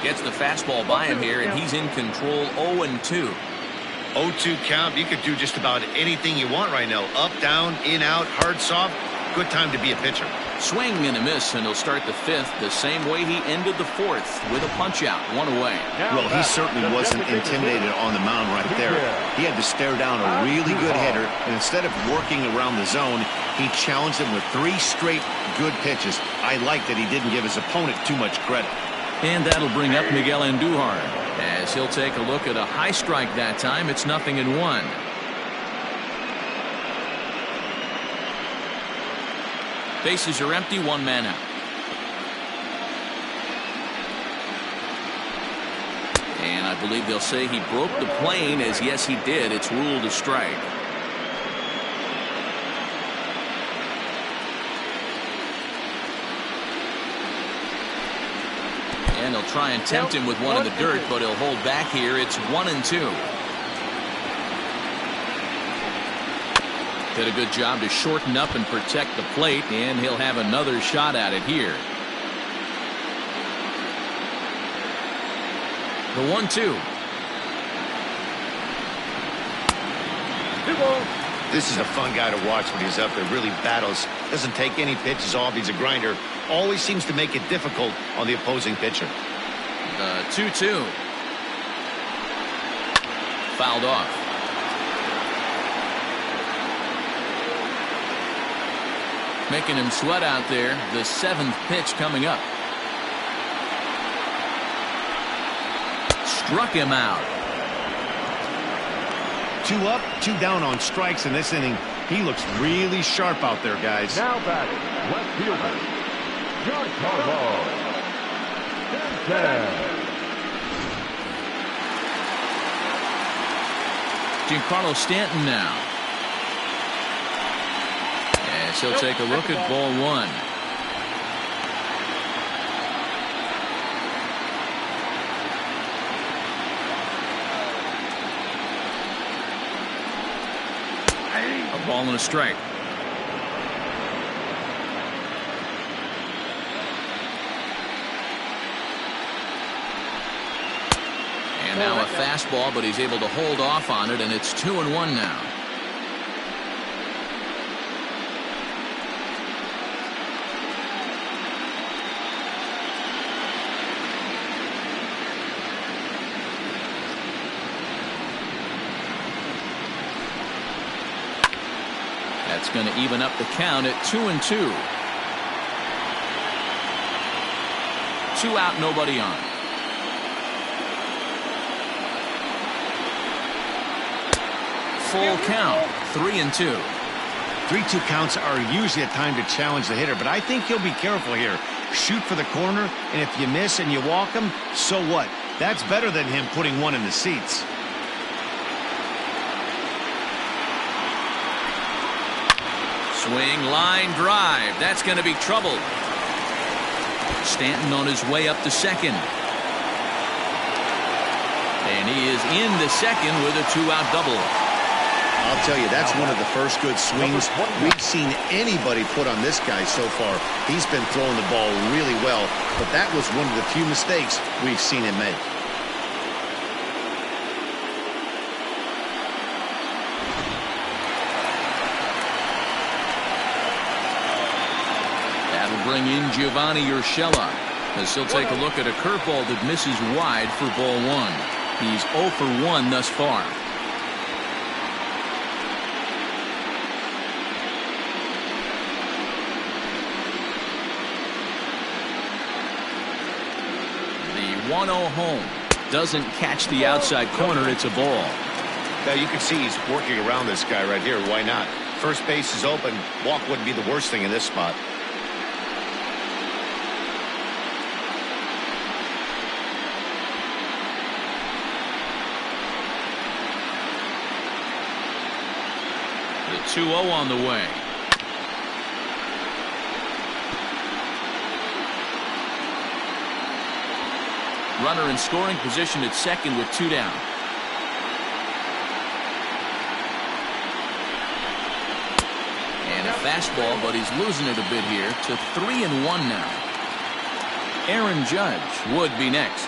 Gets the fastball by him here, and he's in control. 0-2. 0-2 count. You could do just about anything you want right now. Up, down, in, out, hard, soft. Good time to be a pitcher. Swing and a miss, and he'll start the fifth the same way he ended the fourth, with a punch out, 1 away. Well, he certainly wasn't intimidated on the mound right there. He had to stare down a really good hitter, and instead of working around the zone, he challenged him with 3 straight good pitches. I like that he didn't give his opponent too much credit. And that'll bring up Miguel Andujar, as he'll take a look at a high strike that time. It's 0-1. Bases are empty, 1 man out. And I believe they'll say he broke the plane, as yes he did. It's ruled a strike. And they'll try and tempt him with one in the dirt, but he'll hold back here. It's 1-2. Did a good job to shorten up and protect the plate, and he'll have another shot at it here. The 1-2. This is a fun guy to watch when he's up there. Really battles. Doesn't take any pitches off. He's a grinder. Always seems to make it difficult on the opposing pitcher. The 2-2. Fouled off. Making him sweat out there. The 7th pitch coming up. Struck him out. 2 up, 2 down on strikes in this inning. He looks really sharp out there, guys. Now batting, left fielder, Giancarlo Sanchez. Giancarlo Stanton now. As he'll take a look at ball 1. A ball and a strike. And now a fastball, but he's able to hold off on it, and it's 2-1 now. That's going to even up the count at 2-2. 2 out, nobody on. Full count, 3-2. 3-2 counts are usually a time to challenge the hitter, but I think he'll be careful here. Shoot for the corner, and if you miss and you walk him, so what? That's better than him putting one in the seats. Swing, line, drive. That's going to be trouble. Stanton on his way up to second. And he is in the second with a 2-out double. I'll tell you, that's one of the first good swings we've seen anybody put on this guy so far. He's been throwing the ball really well, but that was one of the few mistakes we've seen him make. Bring in Giovanni Urshela, as he'll take a look at a curveball that misses wide for ball 1. He's 0 for 1 thus far. The 1-0 home doesn't catch the outside corner. It's a ball. Now you can see he's working around this guy right here. Why not? First base is open. Walk wouldn't be the worst thing in this spot. 2-0 on the way. Runner in scoring position at second with 2 down. And a fastball, but he's losing it a bit here to 3-1 now. Aaron Judge would be next.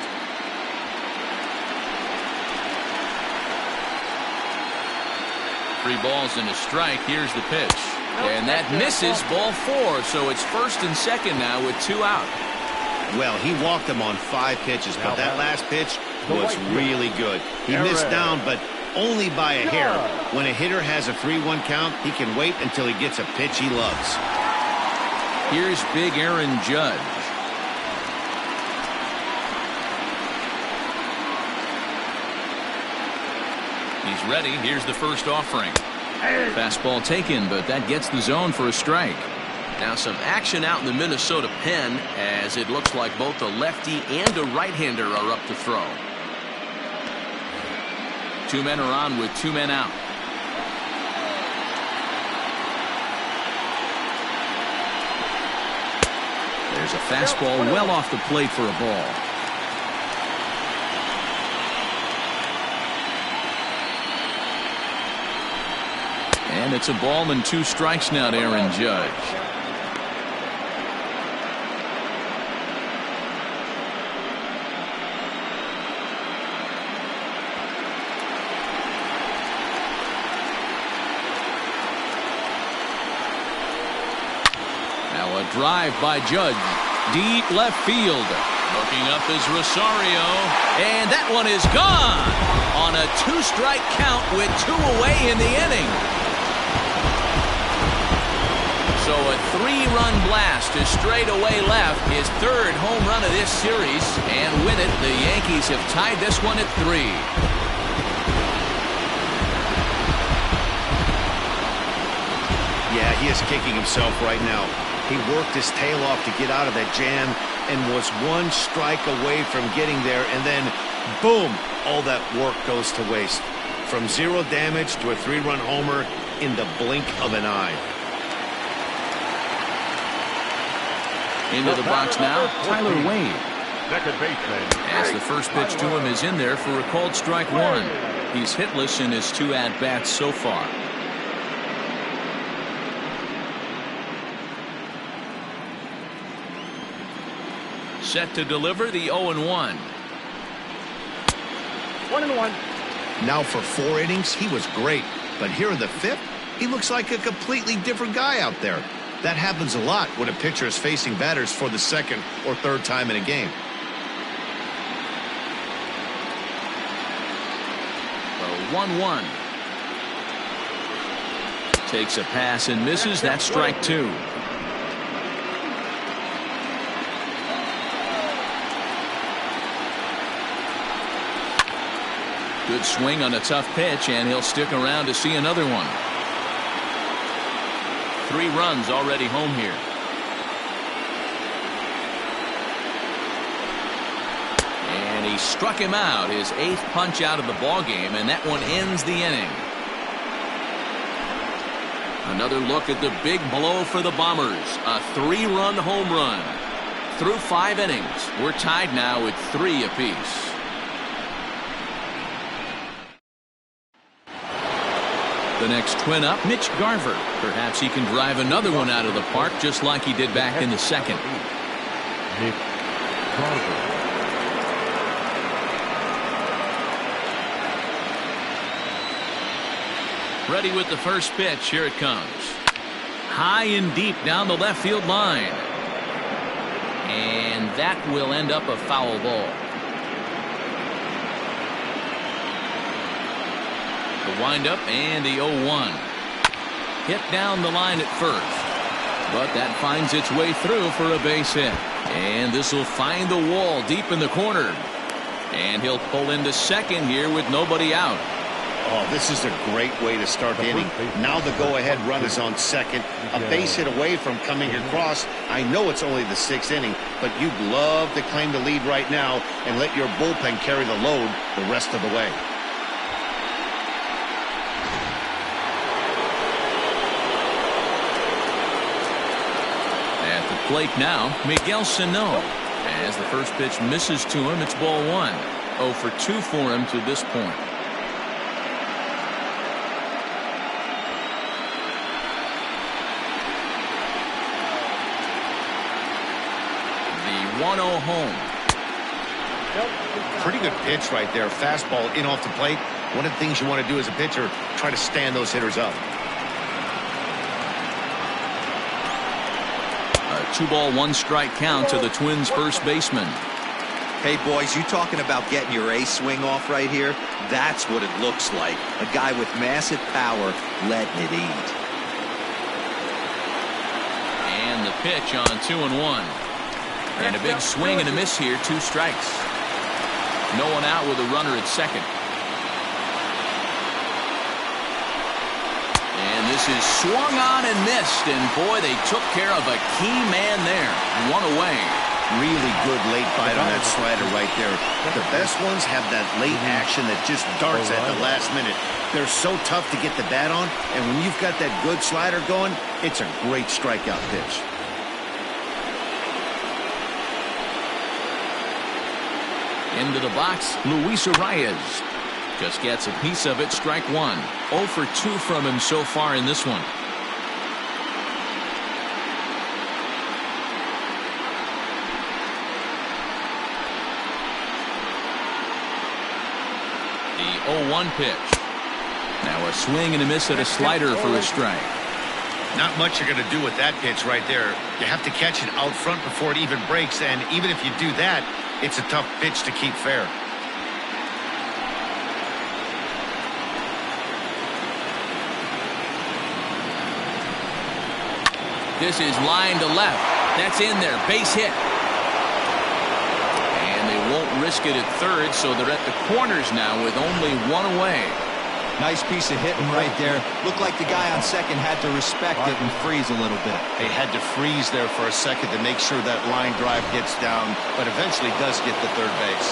Three balls and a strike. Here's the pitch. And that misses, ball 4. So it's first and second now with 2 out. Well, he walked him on 5 pitches, but that last pitch was really good. He missed down, but only by a hair. When a hitter has a 3-1 count, he can wait until he gets a pitch he loves. Here's big Aaron Judge. He's ready. Here's the first offering. Fastball taken, but that gets the zone for a strike. Now some action out in the Minnesota pen, as it looks like both a lefty and a right-hander are up to throw. 2 men are on with 2 men out. There's a fastball well off the plate for a ball. And it's a ball and 2 strikes now to Aaron Judge. Now a drive by Judge. Deep left field. Looking up is Rosario. And that one is gone on a 2-strike count with 2 away in the inning. So a 3-run blast to straightaway left, his 3rd home run of this series, and win it. The Yankees have tied this one at 3. Yeah, he is kicking himself right now. He worked his tail off to get out of that jam and was 1 strike away from getting there, and then boom, all that work goes to waste. From 0 damage to a 3-run homer in the blink of an eye. Into the box now, Tyler Wade. Second baseman. As the first pitch to him is in there for a called strike 1. He's hitless in his 2 at-bats so far. Set to deliver the 0-1. 1-1. Now for 4 innings, he was great. But here in the 5th, he looks like a completely different guy out there. That happens a lot when a pitcher is facing batters for the 2nd or 3rd time in a game. 1-1. Takes a pass and misses. That's strike 2. Good swing on a tough pitch, and he'll stick around to see another one. 3 runs already home here. And he struck him out, his 8th punch out of the ball game, and that one ends the inning. Another look at the big blow for the Bombers, a 3-run home run. Through 5 innings, we're tied now at 3 apiece. The next twin up, Mitch Garver. Perhaps he can drive another one out of the park just like he did back in the 2nd. Mitch Garver. Ready with the first pitch. Here it comes. High and deep down the left field line. And that will end up a foul ball. The windup and the 0-1. Hit down the line at first. But that finds its way through for a base hit. And this will find the wall deep in the corner. And he'll pull into second here with nobody out. Oh, this is a great way to start the inning. Now the go-ahead run is on second. A base hit away from coming across. I know it's only the 6th inning, but you'd love to claim the lead right now and let your bullpen carry the load the rest of the way. plate now, Miguel Sano. As the first pitch misses to him, it's ball 1. 0 for 2 for him to this point. The 1-0 home. Pretty good pitch right there. Fastball in off the plate. One of the things you want to do as a pitcher, try to stand those hitters up. A 2-ball 1-strike count to the Twins first baseman. Hey, boys, you talking about getting your ace swing off right here? That's what it looks like. A guy with massive power letting it eat. And the pitch on 2-1. And a big swing and a miss here. 2 strikes. No one out with a runner at second. And this is swung on and missed. And boy, they took care of a key man there. 1 away. Really good late bite on that slider right there. The best ones have that late action that just darts at the last minute. They're so tough to get the bat on, and when you've got that good slider going, it's a great strikeout pitch. Into the box, Luis Reyes just gets a piece of it. Strike 1. 0 for 2 from him so far in this one. The 0-1 pitch. Now a swing and a miss at a slider for a strike. Not much you're going to do with that pitch right there. You have to catch it out front before it even breaks, and even if you do that, it's a tough pitch to keep fair. This is line to left. That's in there. Base hit. And they won't risk it at third, so they're at the corners now with only 1 away. Nice piece of hitting right there. Looked like the guy on second had to respect it and freeze a little bit. They had to freeze there for a second to make sure that line drive gets down, but eventually does get to third base.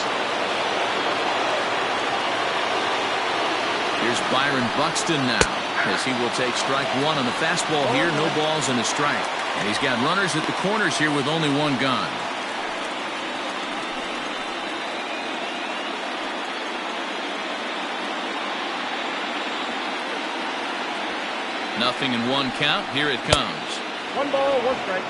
Here's Byron Buxton now, as he will take strike 1 on the fastball here. No balls and a strike. And he's got runners at the corners here with only 1 gone. Nothing in 1 count. Here it comes. 1 ball, 1 strike.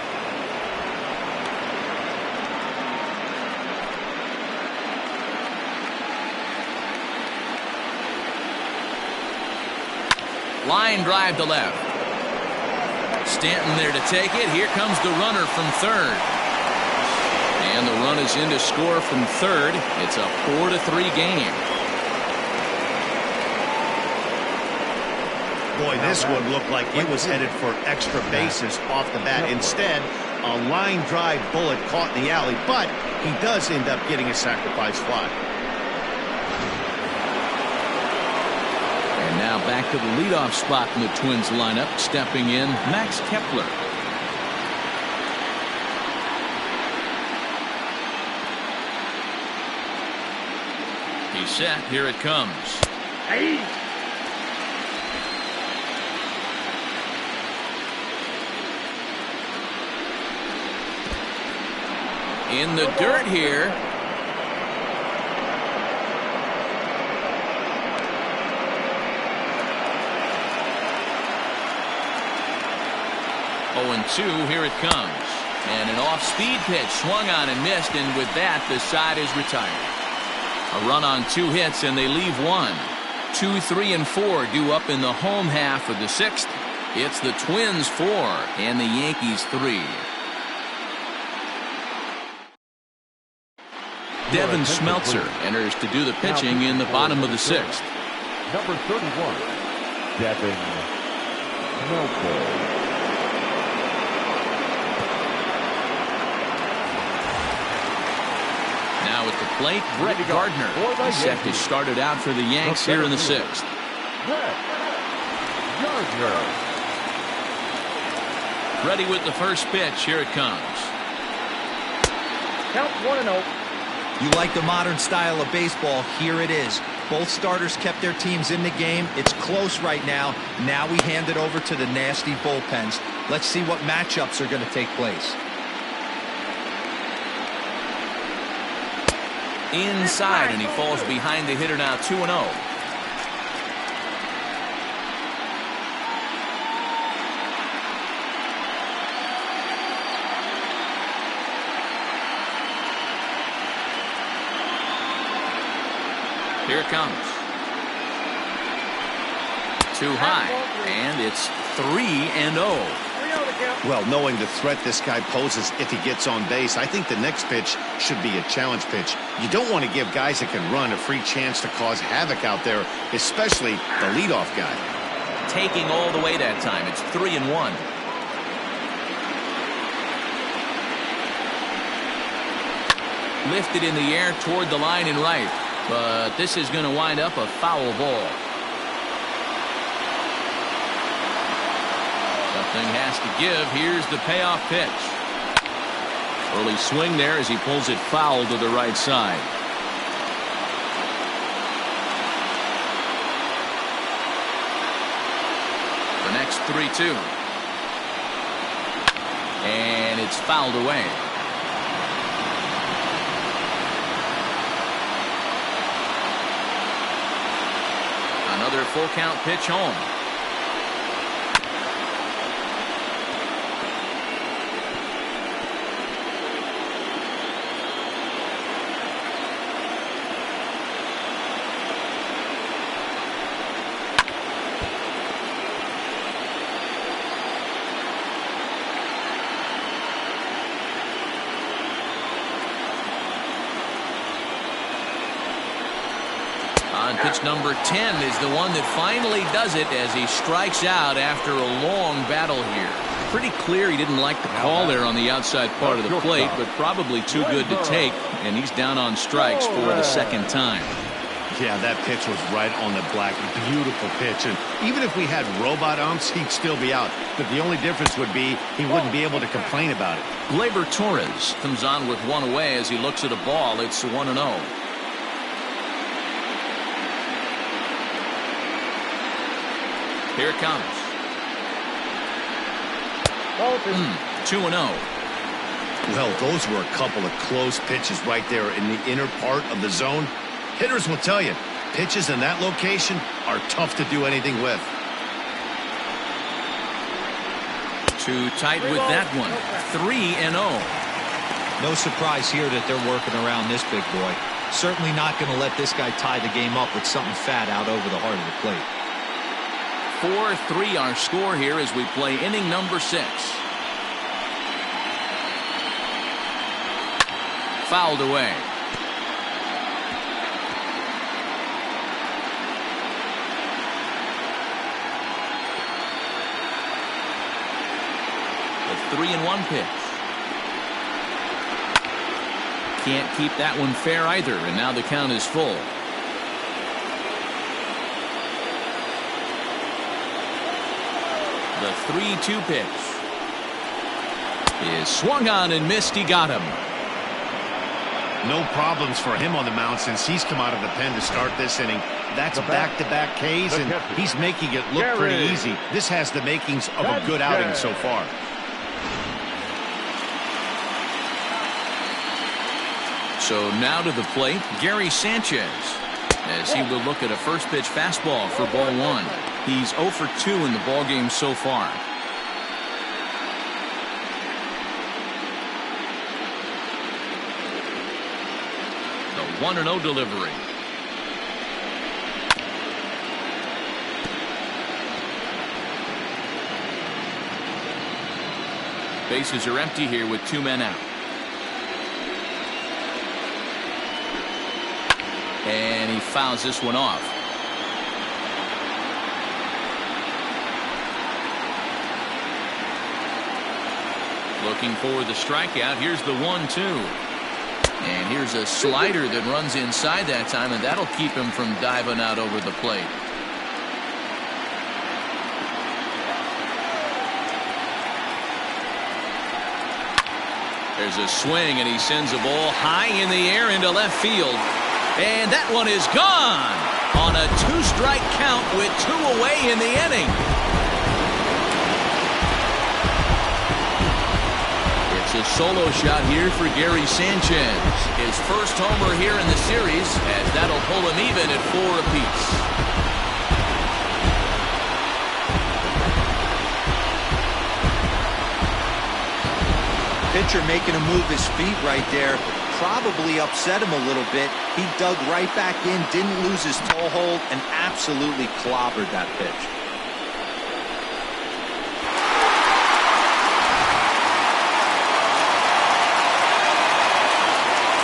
Line drive to left. Stanton there to take it. Here comes the runner from third. And the run is in to score from third. It's a 4-3 game. Boy, this one looked like it was headed for extra bases off the bat. Instead, a line drive bullet caught in the alley, but he does end up getting a sacrifice fly. And now back to the leadoff spot in the Twins lineup. Stepping in, Max Kepler. He's set. Here it comes. Hey! In the dirt here. Oh, and 2. Here it comes. And an off-speed pitch swung on and missed, and with that, the side is retired. A run on 2 hits, and they leave 1. 2, 3, and 4 due up in the home half of the 6th. It's the Twins 4 and the Yankees 3. Devin Smeltzer enters to do the pitching in the bottom of the 6th. Number 31, Devin Smeltzer. Now at the plate, Brett Gardner. Set to start it out for the Yanks here in the 6th. Brett Gardner. Ready with the first pitch. Here it comes. Count 1-0. You like the modern style of baseball. Here it is. Both starters kept their teams in the game. It's close right now. Now we hand it over to the nasty bullpens. Let's see what matchups are going to take place. inside, and he falls behind the hitter now 2-0. Here it comes. Too high, and it's 3-0. Well, knowing the threat this guy poses if he gets on base, I think the next pitch should be a challenge pitch. You don't want to give guys that can run a free chance to cause havoc out there, especially the leadoff guy. Taking all the way that time. It's 3-1. Lifted in the air toward the line and right. But this is going to wind up a foul ball. Something has to give. Here's the payoff pitch. Early swing there as he pulls it foul to the right side. The next 3-2. And it's fouled away. Another full count pitch home. Pitch number 10 is the one that finally does it as he strikes out after a long battle here. Pretty clear he didn't like the call there on the outside part of the plate, but probably too good to take, and he's down on strikes for the second time. Yeah, that pitch was right on the black. Beautiful pitch. And even if we had robot umps, he'd still be out. But the only difference would be he wouldn't be able to complain about it. Gliber Torres comes on with one away as he looks at a ball. It's 1-0. Here it comes. 2-0. Well, those were a couple of close pitches right there in the inner part of the zone. Hitters will tell you, pitches in that location are tough to do anything with. Too tight with that one. 3-0. No surprise here that they're working around this big boy. Certainly not going to let this guy tie the game up with something fat out over the heart of the plate. 4-3 our score here as we play inning number 6. Fouled away. The 3-1 pitch. Can't keep that one fair either, and now the count is full. The 3-2 pitch is swung on and missed. He got him. No problems for him on the mound since he's come out of the pen to start this inning. That's back-to-back Ks, and he's making it look pretty easy. This has the makings of a good outing so far. So now to the plate, Gary Sanchez, as he will look at a first pitch fastball for ball 1. He's 0 for 2 in the ballgame so far. The 1-0 delivery. Bases are empty here with 2 men out. And he fouls this one off. Looking for the strikeout. Here's the 1-2. And here's a slider that runs inside that time, and that'll keep him from diving out over the plate. There's a swing, and he sends a ball high in the air into left field. And that one is gone on a 2-strike count with 2 away in the inning. It's a solo shot here for Gary Sanchez. His first homer here in the series, as that'll pull him even at 4 apiece. Pitcher making him move his feet right there. Probably upset him a little bit. He dug right back in, didn't lose his toe hold, and absolutely clobbered that pitch.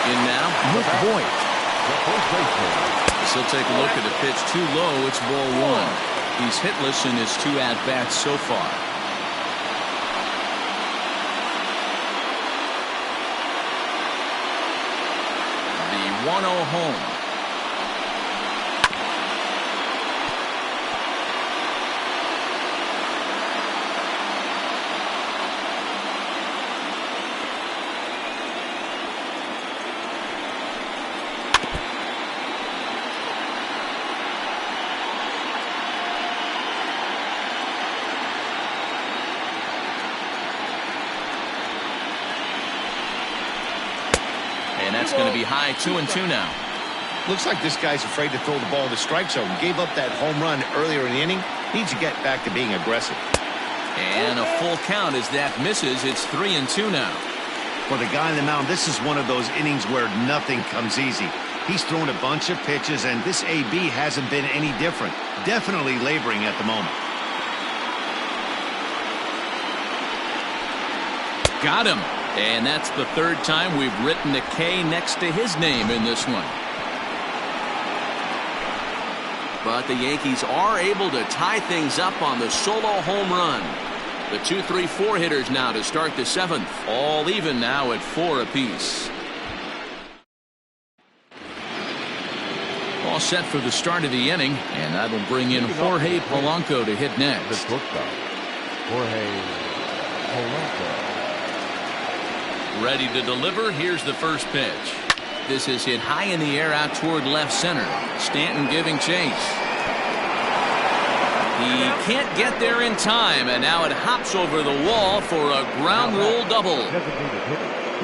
In now, Luke Voigt. As he'll take a look at the pitch too low, it's ball 1. He's hitless in his 2 at-bats so far. The 1-0 home. And that's going to be high 2-2 now. Looks like this guy's afraid to throw the ball in the strike zone. Gave up that home run earlier in the inning. Needs to get back to being aggressive. And a full count as that misses. It's 3-2 now. For the guy on the mound, this is one of those innings where nothing comes easy. He's thrown a bunch of pitches, and this AB hasn't been any different. Definitely laboring at the moment. Got him. And that's the 3rd time we've written a K next to his name in this one. But the Yankees are able to tie things up on the solo home run. The 2-3-4 hitters now to start the 7th. All even now at 4 apiece. All set for the start of the inning, and that'll bring in Jorge Polanco to hit next. Jorge Polanco. Ready to deliver. Here's the first pitch. This is hit high in the air out toward left center. Stanton giving chase. He can't get there in time, and now it hops over the wall for a ground rule double.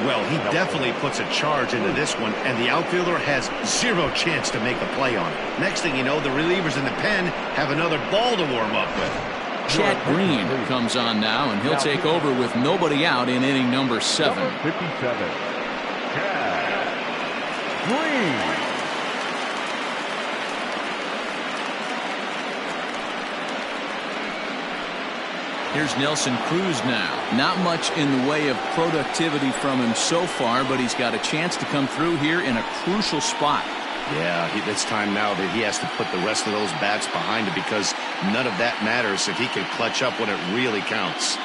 Well, he definitely puts a charge into this one, and the outfielder has 0 chance to make a play on it. Next thing you know, the relievers in the pen have another ball to warm up with. Chad Green comes on now, and he'll take over with nobody out in inning number 7. Number 57, Chad Green. Here's Nelson Cruz now. Not much in the way of productivity from him so far, but he's got a chance to come through here in a crucial spot. Yeah, it's time now that he has to put the rest of those bats behind him, because none of that matters if he can clutch up when it really counts.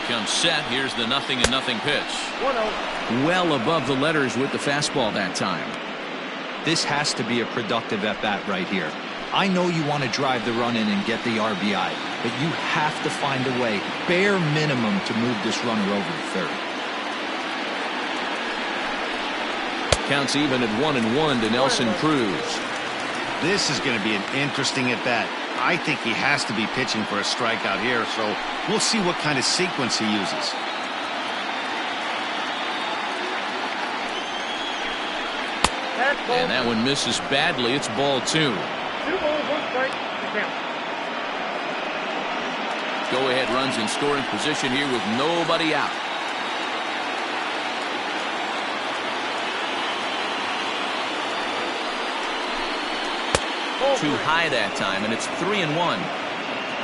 Comes set. Here's the 0-0 pitch. 1-0. Well above the letters with the fastball that time. This has to be a productive at-bat right here. I know you want to drive the run in and get the RBI, but you have to find a way, bare minimum, to move this runner over to third. Counts even at 1-1 to Nelson Cruz. This is going to be an interesting at-bat. I think he has to be pitching for a strikeout here, so we'll see what kind of sequence he uses. And that one misses badly. It's ball 2. 2 balls, 1 strike to count. Go-ahead runs in scoring position here with nobody out. Too high that time, and it's 3-1.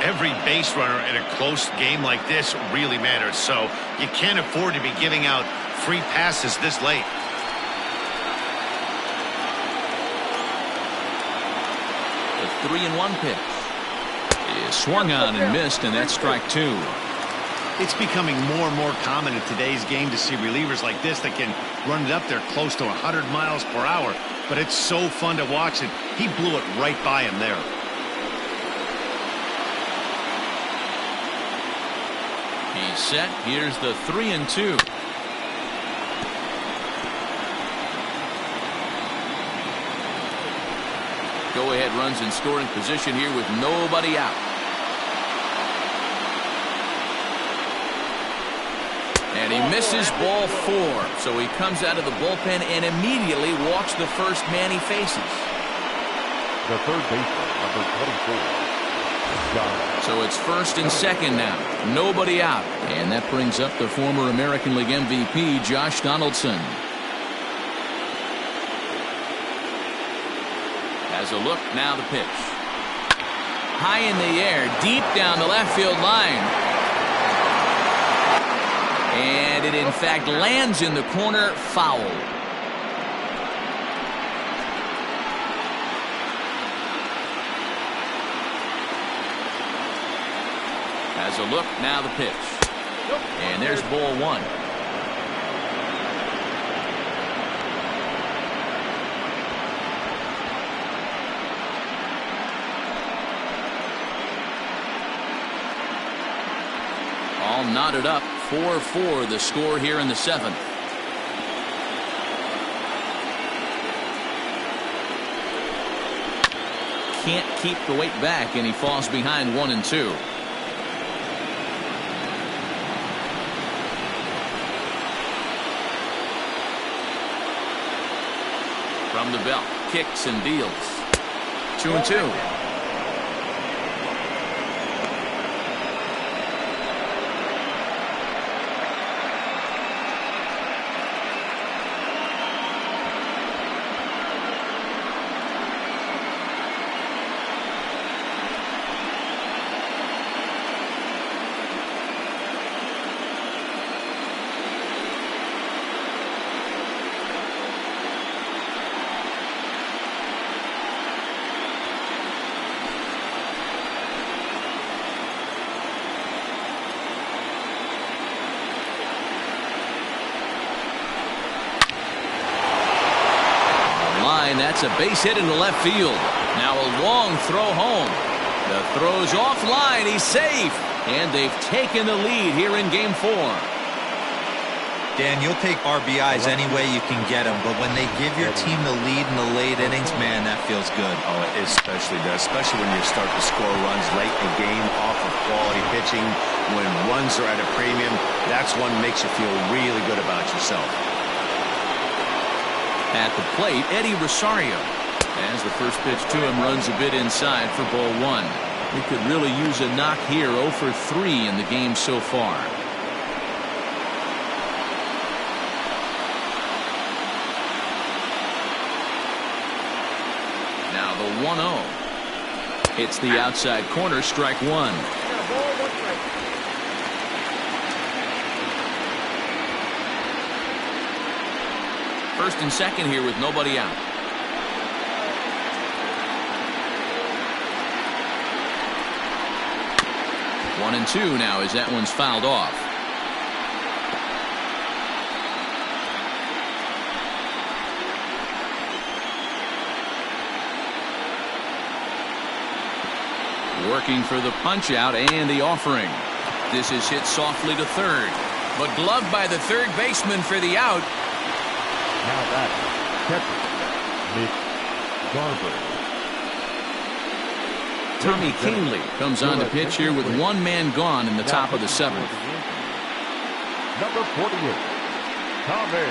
Every base runner in a close game like this really matters, so you can't afford to be giving out free passes this late. The 3-1 pitch is swung on and missed, and that's strike 2. It's becoming more and more common in today's game to see relievers like this that can run it up there close to 100 miles per hour. But it's so fun to watch it. He blew it right by him there. He's set. Here's the 3-2. Go-ahead runs in scoring position here with nobody out. And he misses ball 4. So he comes out of the bullpen and immediately walks the first man he faces. The third baseman, number 24. So it's first and second now. Nobody out. And that brings up the former American League MVP, Josh Donaldson. Has a look, now the pitch. High in the air, deep down the left field line. And it in fact lands in the corner, foul. Has a look, now the pitch. And there's ball 1. All knotted up, 4-4 the score here in the 7th. Can't keep the weight back, and he falls behind 1-2. From the belt, kicks and deals. 2-2. That's a base hit into left field. Now a long throw home. The throw's offline. He's safe. And they've taken the lead here in game 4. Dan, you'll take RBIs any way you can get them, but when they give your team the lead in the late innings, man, that feels good. Oh, it especially does, especially when you start to score runs late in the game off of quality pitching. When runs are at a premium, that's one makes you feel really good about yourself. At the plate, Eddie Rosario. As the first pitch to him runs a bit inside for ball 1. He could really use a knock here. 0 for 3 in the game so far. Now the 1-0. Hits the outside corner, strike 1. First and second here with nobody out. One and 2 now as that one's fouled off. Working for the punch out and the offering. This is hit softly to third, but gloved by the third baseman for the out. Now that's catcher, Gardner. Tommy Kingley comes on the pitch here with one man gone in the top of the 7th. Number 48, Tommy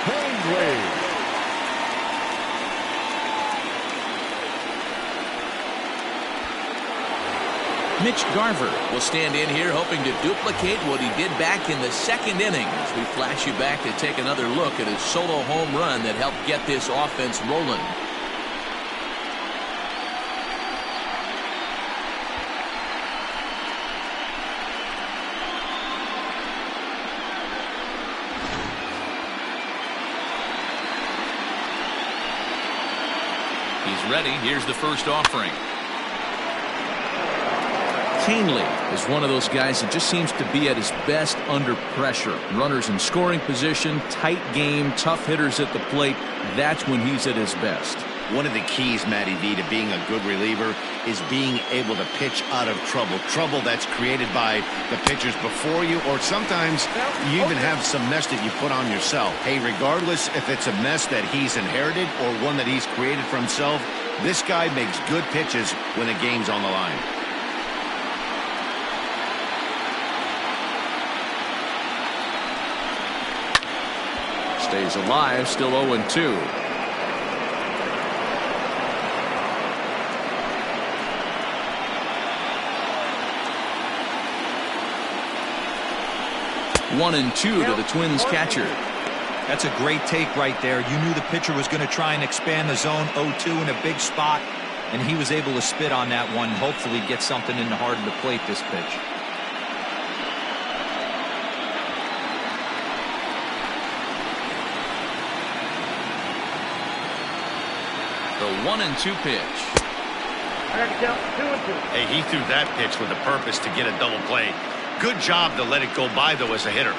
Kingley. Mitch Garver will stand in here hoping to duplicate what he did back in the 2nd inning. As we flash you back to take another look at his solo home run that helped get this offense rolling. He's ready. Here's the first offering. Kingley is one of those guys that just seems to be at his best under pressure. Runners in scoring position, tight game, tough hitters at the plate. That's when he's at his best. One of the keys, Matty V, to being a good reliever is being able to pitch out of trouble. Trouble that's created by the pitchers before you, or sometimes you even have some mess that you put on yourself. Hey, regardless if it's a mess that he's inherited or one that he's created for himself, this guy makes good pitches when the game's on the line. Stays alive, still 0-2. One and two to the Twins catcher. That's a great take right there. You knew the pitcher was going to try and expand the zone 0-2 in a big spot, and he was able to spit on that one. Hopefully get something in the heart of the plate this pitch. The 1-2 pitch. I got to count 2-2. Hey, he threw that pitch with a purpose to get a double play. Good job to let it go by, though, as a hitter.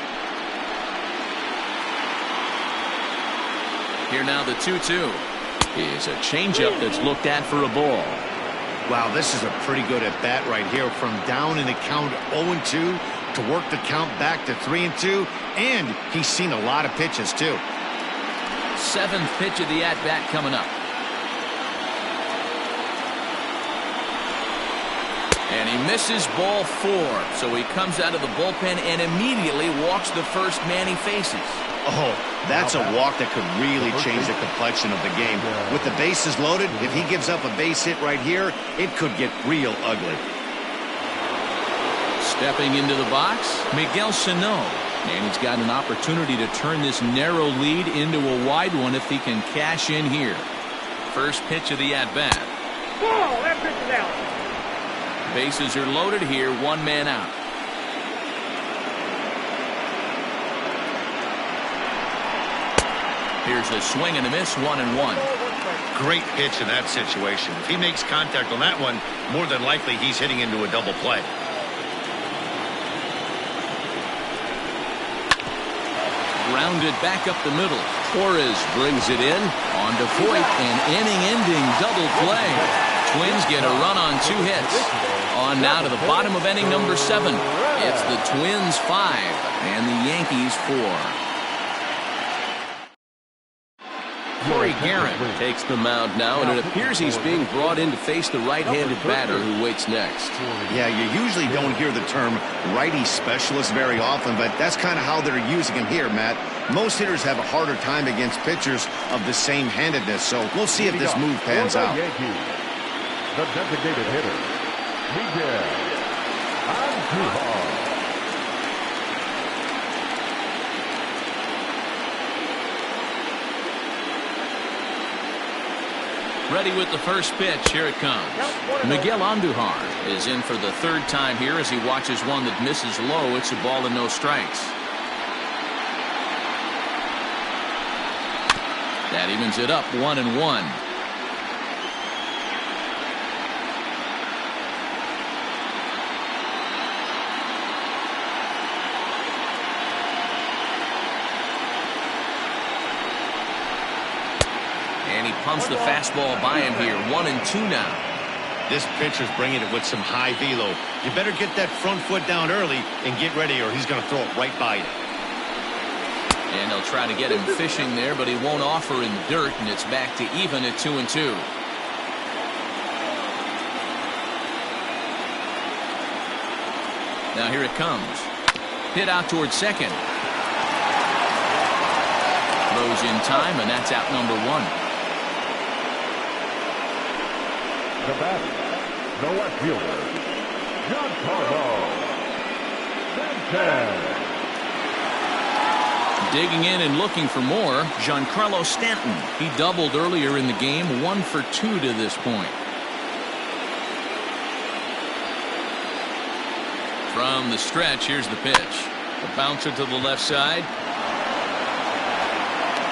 Here now the 2-2 is a changeup that's looked at for a ball. Wow, this is a pretty good at bat right here. From down in the count 0-2 to work the count back to 3-2, and he's seen a lot of pitches too. Seventh pitch of the at bat coming up. And he misses ball 4, so he comes out of the bullpen and immediately walks the first man he faces. Oh, that's a walk that could really change the complexion of the game. With the bases loaded, if he gives up a base hit right here, it could get real ugly. Stepping into the box, Miguel Sano. And he's got an opportunity to turn this narrow lead into a wide one if he can cash in here. First pitch of the at-bat. Whoa, that pitch is out. Bases are loaded here, one man out. Here's a swing and a miss, 1-1. Great pitch in that situation. If he makes contact on that one, more than likely he's hitting into a double play. Grounded back up the middle. Torres brings it in on to Voit, an inning-ending double play. Twins get a run on 2 hits. On now to the bottom of inning number 7. It's the Twins 5 and the Yankees 4. Corey Guerin takes the mound now, and it appears he's being brought in to face the right-handed batter who waits next. Yeah, you usually don't hear the term righty specialist very often, but that's kind of how they're using him here, Matt. Most hitters have a harder time against pitchers of the same handedness, so we'll see if this move pans out. The designated hitter, Miguel Andujar. Ready with the first pitch. Here it comes. Miguel Andujar is in for the 3rd time here as he watches one that misses low. It's a ball and no strikes. That evens it up, 1-1. And he pumps the fastball by him here. 1-2 now. This pitcher's bringing it with some high velo. You better get that front foot down early and get ready, or he's going to throw it right by you. And they'll try to get him fishing there, but he won't offer in the dirt, and it's back to even at 2-2. Now here it comes. Hit out towards second. Throws in time, and that's out number 1. The batter, the left fielder, Giancarlo Sanchez. Digging in and looking for more, Giancarlo Stanton. He doubled earlier in the game, 1 for 2 to this point. From the stretch, here's the pitch. A bouncer to the left side.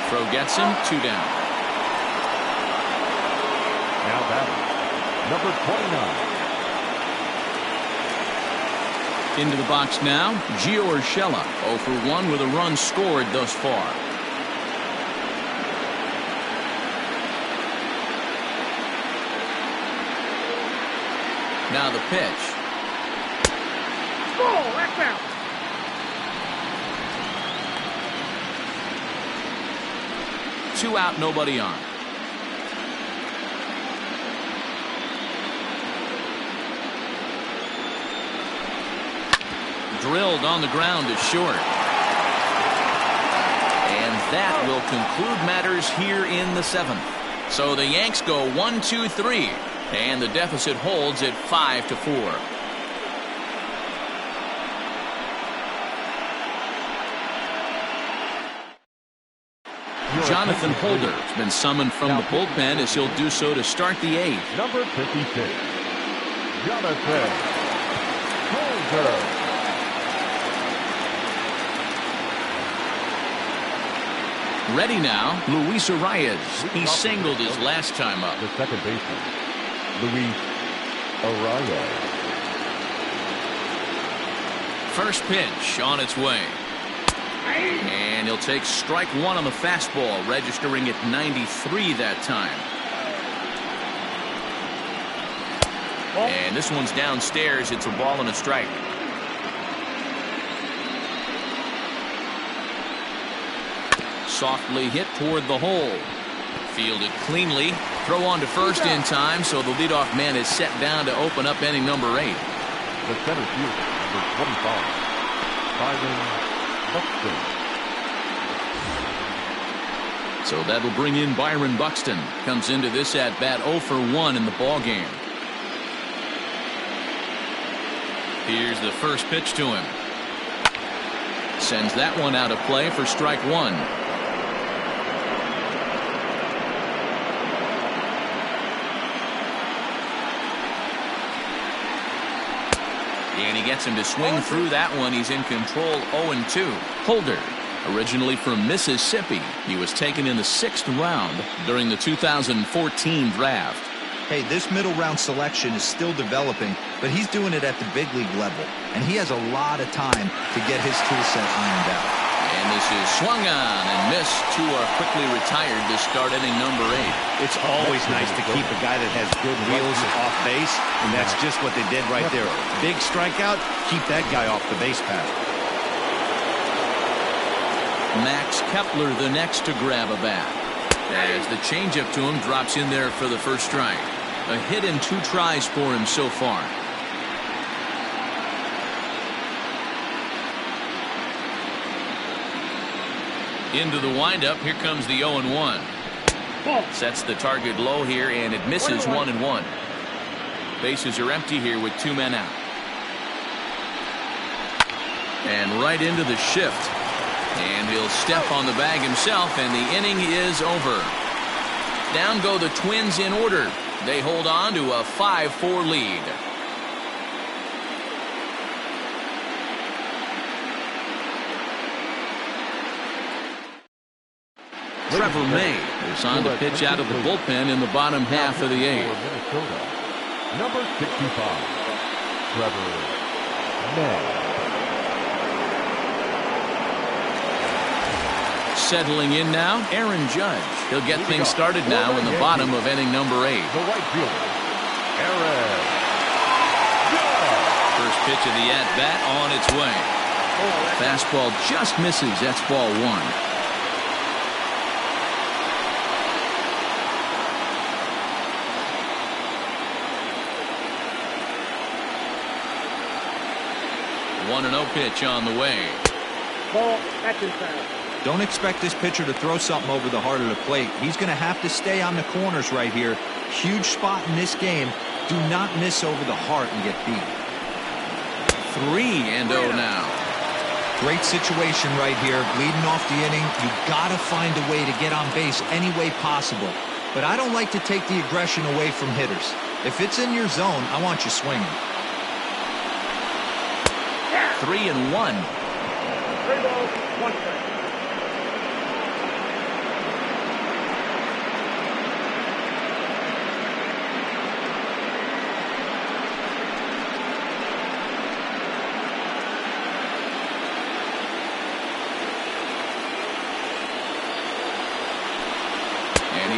Throw gets him, 2 down. Now batting, number 29. Into the box now, Gio Urshela, 0 for 1 with a run scored thus far. Now the pitch. Ball, that's out. Two out, nobody on. Drilled on the ground is short. And that will conclude matters here in the 7th. So the Yanks go 1-2-3, and the deficit holds at 5-4. Jonathan Holder has been summoned from the bullpen as he'll do so to start the 8th. Number 56, Jonathan Holder. Ready now, Luis Arias. He singled his last time up. The second baseman, Luis Arias. First pitch on its way. And he'll take strike one on the fastball, registering at 93 that time. And this one's downstairs. It's a ball and a strike. Softly hit toward the hole. Fielded cleanly. Throw on to first in time, so the leadoff man is set down to open up inning number 8. The center fielder, number 25, Byron Buxton. So that'll bring in Byron Buxton. Comes into this at bat 0 for 1 in the ball game. Here's the first pitch to him. Sends that one out of play for strike one. And he gets him to swing through that one. He's in control 0-2. Holder, originally from Mississippi, he was taken in the 6th round during the 2014 draft. Hey, this middle round selection is still developing, but he's doing it at the big league level, and he has a lot of time to get his tool set ironed out. And this is swung on and missed. Two are quickly retired to start inning number 8. It's always nice to keep a guy that has good wheels off base, and that's just what they did right there. Big strikeout, keep that guy off the base path. Max Kepler the next to grab a bat, as the changeup to him drops in there for the first strike. A hit in 2 tries for him so far. Into the windup. Here comes the 0-1. Sets the target low here, and it misses 1-1. Bases are empty here with 2 men out. And right into the shift. And he'll step on the bag himself, and the inning is over. Down go the Twins in order. They hold on to a 5-4 lead. Trevor May is on to pitch out of the bullpen in the bottom half of the 8th. Minnesota, number 65, Trevor May. Settling in now, Aaron Judge. He'll get things started now in the bottom of inning number 8. The right fielder, Aaron Judge. First pitch of the at-bat on its way. Fastball just misses. That's ball 1. One 1-0 pitch on the way. Ball, that's inside. Don't expect this pitcher to throw something over the heart of the plate. He's going to have to stay on the corners right here. Huge spot in this game. Do not miss over the heart and get beat. 3-0 now. Great situation right here. Leading off the inning. You got to find a way to get on base any way possible. But I don't like to take the aggression away from hitters. If it's in your zone, I want you swinging. 3-1. 3 balls, 1 strike.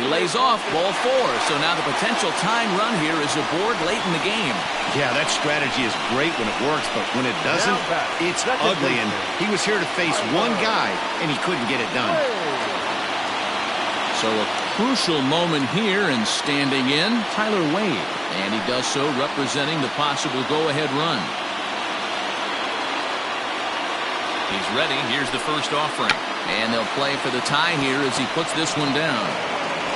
lays off ball 4. So now the potential tying run here is aboard late in the game. Yeah, that strategy is great when it works, but when it doesn't, it's ugly. And he was here to face one guy, and he couldn't get it done. So a crucial moment here, and standing in, Tyler Wade. And he does so representing the possible go-ahead run. He's ready. Here's the first offering. And they'll play for the tie here as he puts this one down.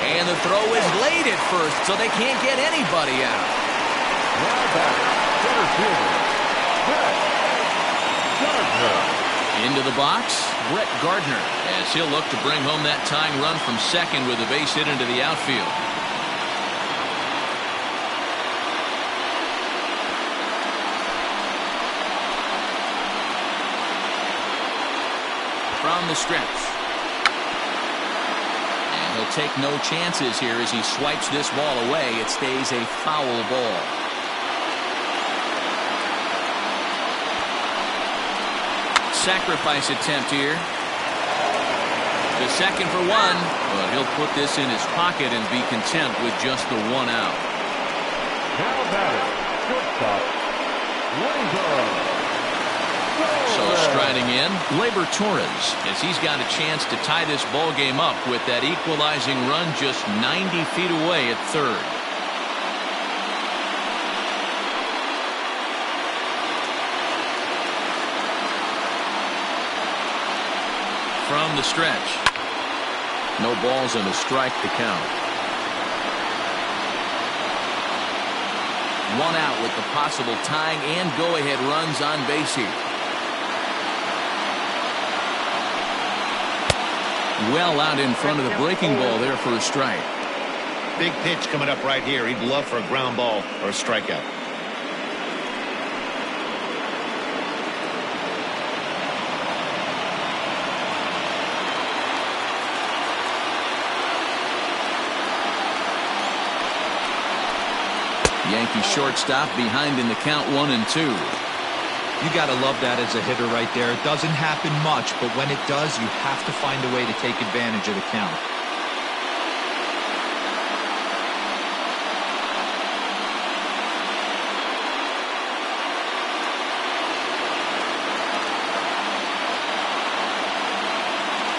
And the throw is late at first, so they can't get anybody out. Now back, center fielder, Brett Gardner. Into the box, Brett Gardner, as he'll look to bring home that tying run from second with a base hit into the outfield. From the stretch. And he'll take no chances here as he swipes this ball away. It stays a foul ball. Sacrifice attempt here. The second for one, but he'll put this in his pocket and be content with just the 1 out. Now batting, shortstop, Gliber. So striding in, Gliber Torres, as he's got a chance to tie this ball game up with that equalizing run just 90 feet away at third. From the stretch. No balls and a strike to count. 1 out with the possible tying and go-ahead runs on base here. Well out in front of the breaking ball there for a strike. Big pitch coming up right here. He'd love for a ground ball or a strikeout. Yankee shortstop behind in the count 1-2. You got to love that as a hitter right there. It doesn't happen much, but when it does, you have to find a way to take advantage of the count.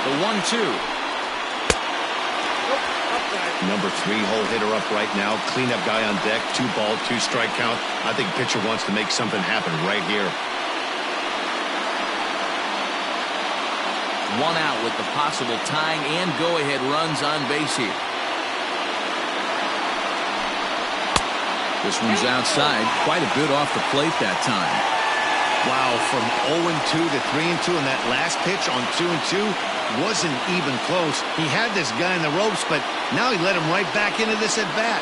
The 1-2. Number 3 hole hitter up right now. Cleanup guy on deck. 2 ball, 2 strike count. I think pitcher wants to make something happen right here. 1 out with the possible tying and go-ahead runs on base here. This one's outside, quite a bit off the plate that time. Wow, from 0-2 to 3-2, and that last pitch on 2-2 wasn't even close. He had this guy in the ropes, but now he let him right back into this at bat.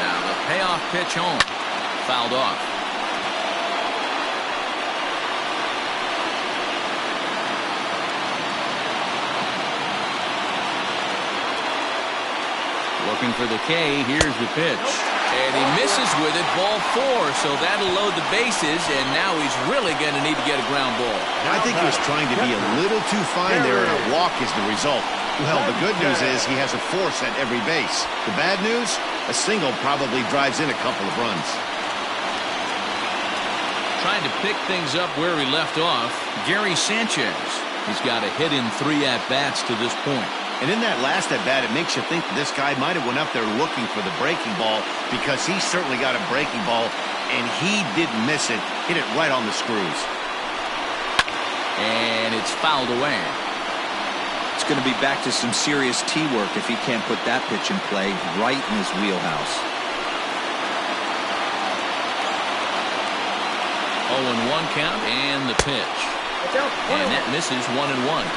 Now the payoff pitch home. Fouled off. Looking for the K. Here's the pitch. And he misses with it. Ball 4. So that'll load the bases. And now he's really going to need to get a ground ball. I think he was trying to be a little too fine there, and a walk is the result. Well, the good news is he has a force at every base. The bad news? A single probably drives in a couple of runs. Trying to pick things up where he left off, Gary Sanchez. He's got a hit in 3 at-bats to this point. And in that last at-bat, it makes you think that this guy might have went up there looking for the breaking ball, because he certainly got a breaking ball, and he didn't miss it. Hit it right on the screws. And it's fouled away. It's going to be back to some serious tee work if he can't put that pitch in play right in his wheelhouse. 0-1 count and the pitch. And that misses 1-1.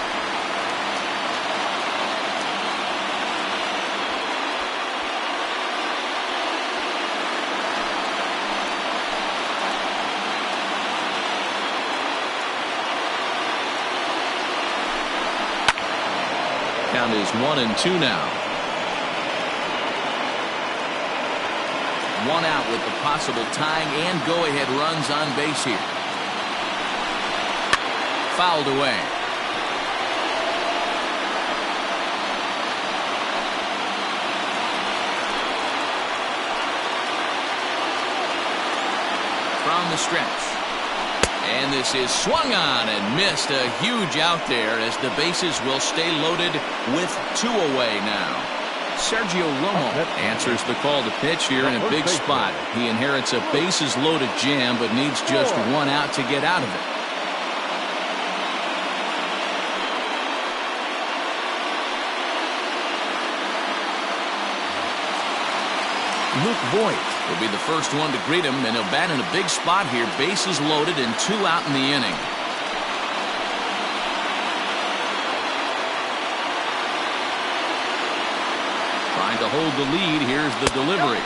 Count is 1-2 now. 1 out with the possible tying and go-ahead runs on base here. fouled away. From the stretch. And this is swung on and missed. A huge out there as the bases will stay loaded with 2 away now. Sergio Romo answers the call to pitch here in a big spot. He inherits a bases loaded jam but needs just 1 out to get out of it. Luke Voigt will be the first one to greet him, and he'll bat in a big spot here. Bases loaded and 2 out in the inning. Trying to hold the lead. Here's the delivery.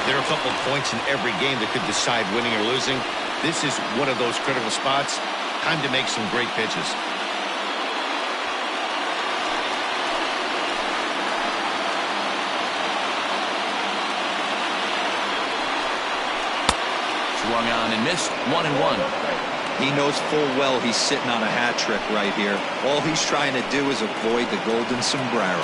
There are a couple points in every game that could decide winning or losing. This is one of those critical spots. Time to make some great pitches. Swung on and missed. 1-1. He knows full well he's sitting on a hat trick right here. All he's trying to do is avoid the golden sombrero.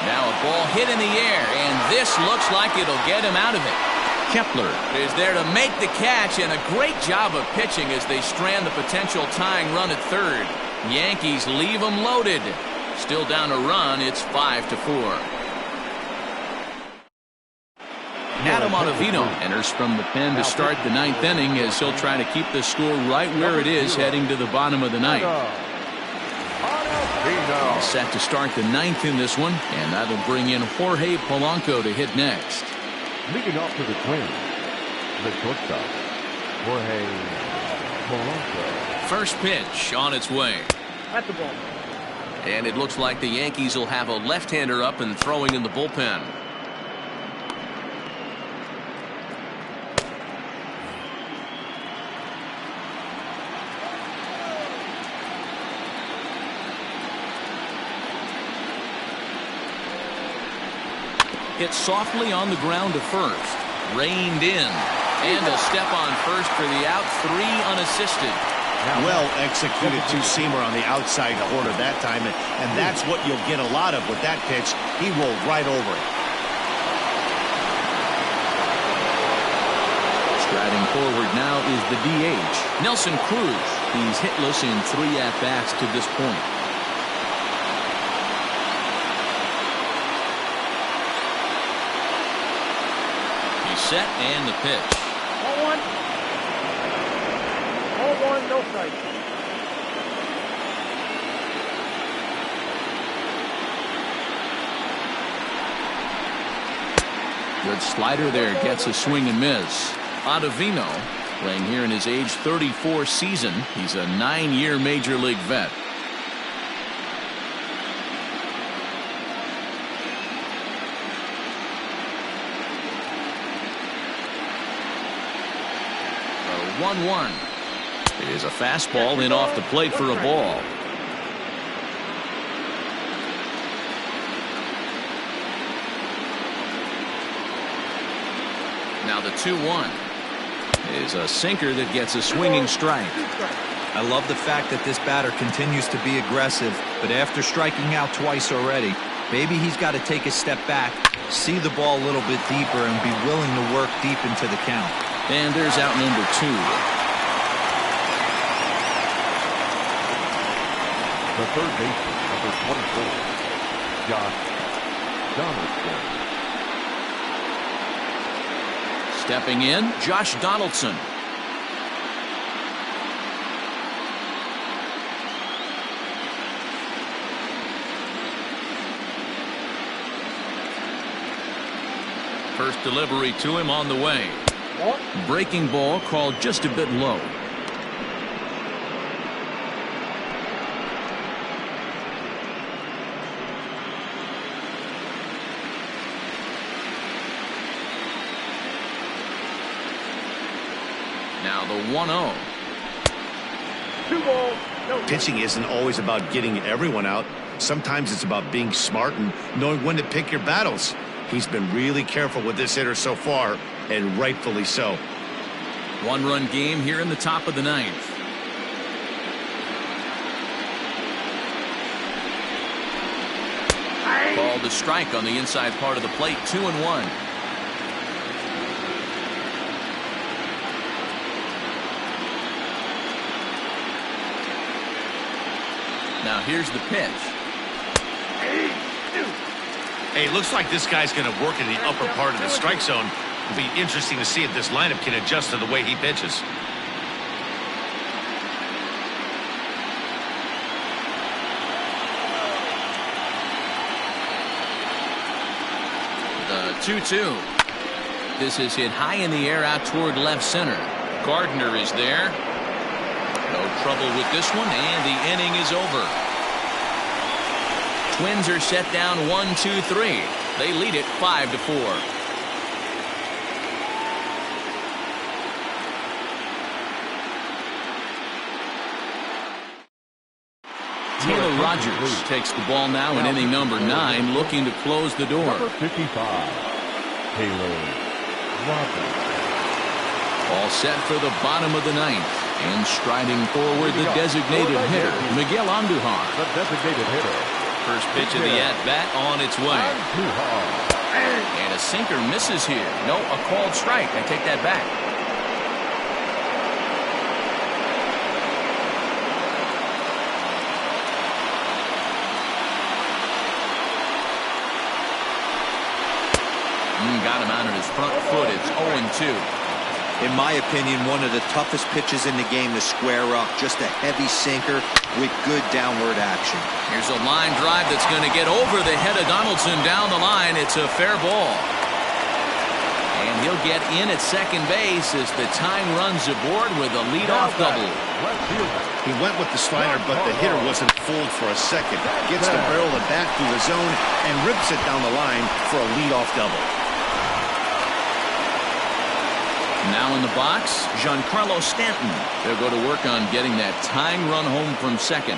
Now a ball hit in the air, and this looks like it'll get him out of it. Kepler is there to make the catch, and a great job of pitching as they strand the potential tying run at third. Yankees leave them loaded. Still down a run. It's 5-4. Adam Ottavino enters from the pen to start the 9th inning as he'll try to keep the score right where it is heading to the bottom of the 9th. Set to start the 9th in this one, and that'll bring in Jorge Polanco to hit next. Leading off to the Twins, the shortstop, Jorge Polanco. First pitch on its way. At the ball. And it looks like the Yankees will have a left-hander up and throwing in the bullpen. Hit softly on the ground to first. Reined in. And a step on first for the out. 3 unassisted. Well executed two-seamer on the outside corner that time, and that's what you'll get a lot of with that pitch. He rolled right over it. Striding forward now is the DH, Nelson Cruz. He's hitless in 3 at-bats to this point. Set and the pitch. 0-1. 0-1, no strike. Good slider there, gets a swing and miss. Ottavino playing here in his age 34 season. He's a 9-year major league vet. The 1-1. It is a fastball in off the plate for a ball. Now the 2-1 is a sinker that gets a swinging strike. I love the fact that this batter continues to be aggressive, but after striking out twice already, maybe he's got to take a step back, see the ball a little bit deeper, and be willing to work deep into the count. And there's out number 2. The third baseman, number 24, Donaldson. Stepping in, Josh Donaldson. First delivery to him on the way. Breaking ball called just a bit low. Now the 1-0. 2 balls, no. Pitching isn't always about getting everyone out. Sometimes it's about being smart and knowing when to pick your battles. He's been really careful with this hitter so far, and rightfully so. One-run game here in the top of the ninth. Ball to strike on the inside part of the plate. 2-1. Now here's the pitch. Hey, it looks like this guy's going to work in the upper part of the strike zone. It'll be interesting to see if this lineup can adjust to the way he pitches. The 2-2. This is hit high in the air out toward left center. Gardner is there. No trouble with this one, and the inning is over. Twins are set down 1-2-3. They lead it 5-4. Taylor Rogers takes the ball now in inning number 9, looking to close the door. Number 55, Taylor Rogers. All set for the bottom of the ninth. And striding forward, the designated hitter, Miguel Andujar. The designated hitter. First pitch of the at-bat on its way. And a sinker misses here. No, a called strike. I take that back. Got him out of his front foot. It's 0-2. In my opinion, one of the toughest pitches in the game to square up. Just a heavy sinker with good downward action. Here's a line drive that's going to get over the head of Donaldson down the line. It's a fair ball. And he'll get in at second base as the tying runs aboard with a leadoff double. He went with the slider, but the hitter wasn't fooled for a second. Gets the barrel of the bat through the zone and rips it down the line for a leadoff double. Now in the box, Giancarlo Stanton. They'll go to work on getting that tying run home from second.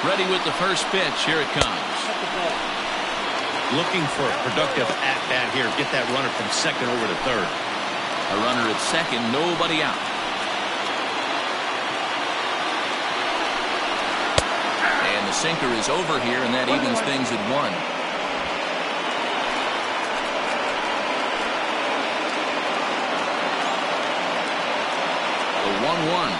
Ready with the first pitch. Here it comes. Looking for a productive at-bat here. Get that runner from second over to third. A runner at second, nobody out. The sinker is over here, and that evens things at 1. The 1-1.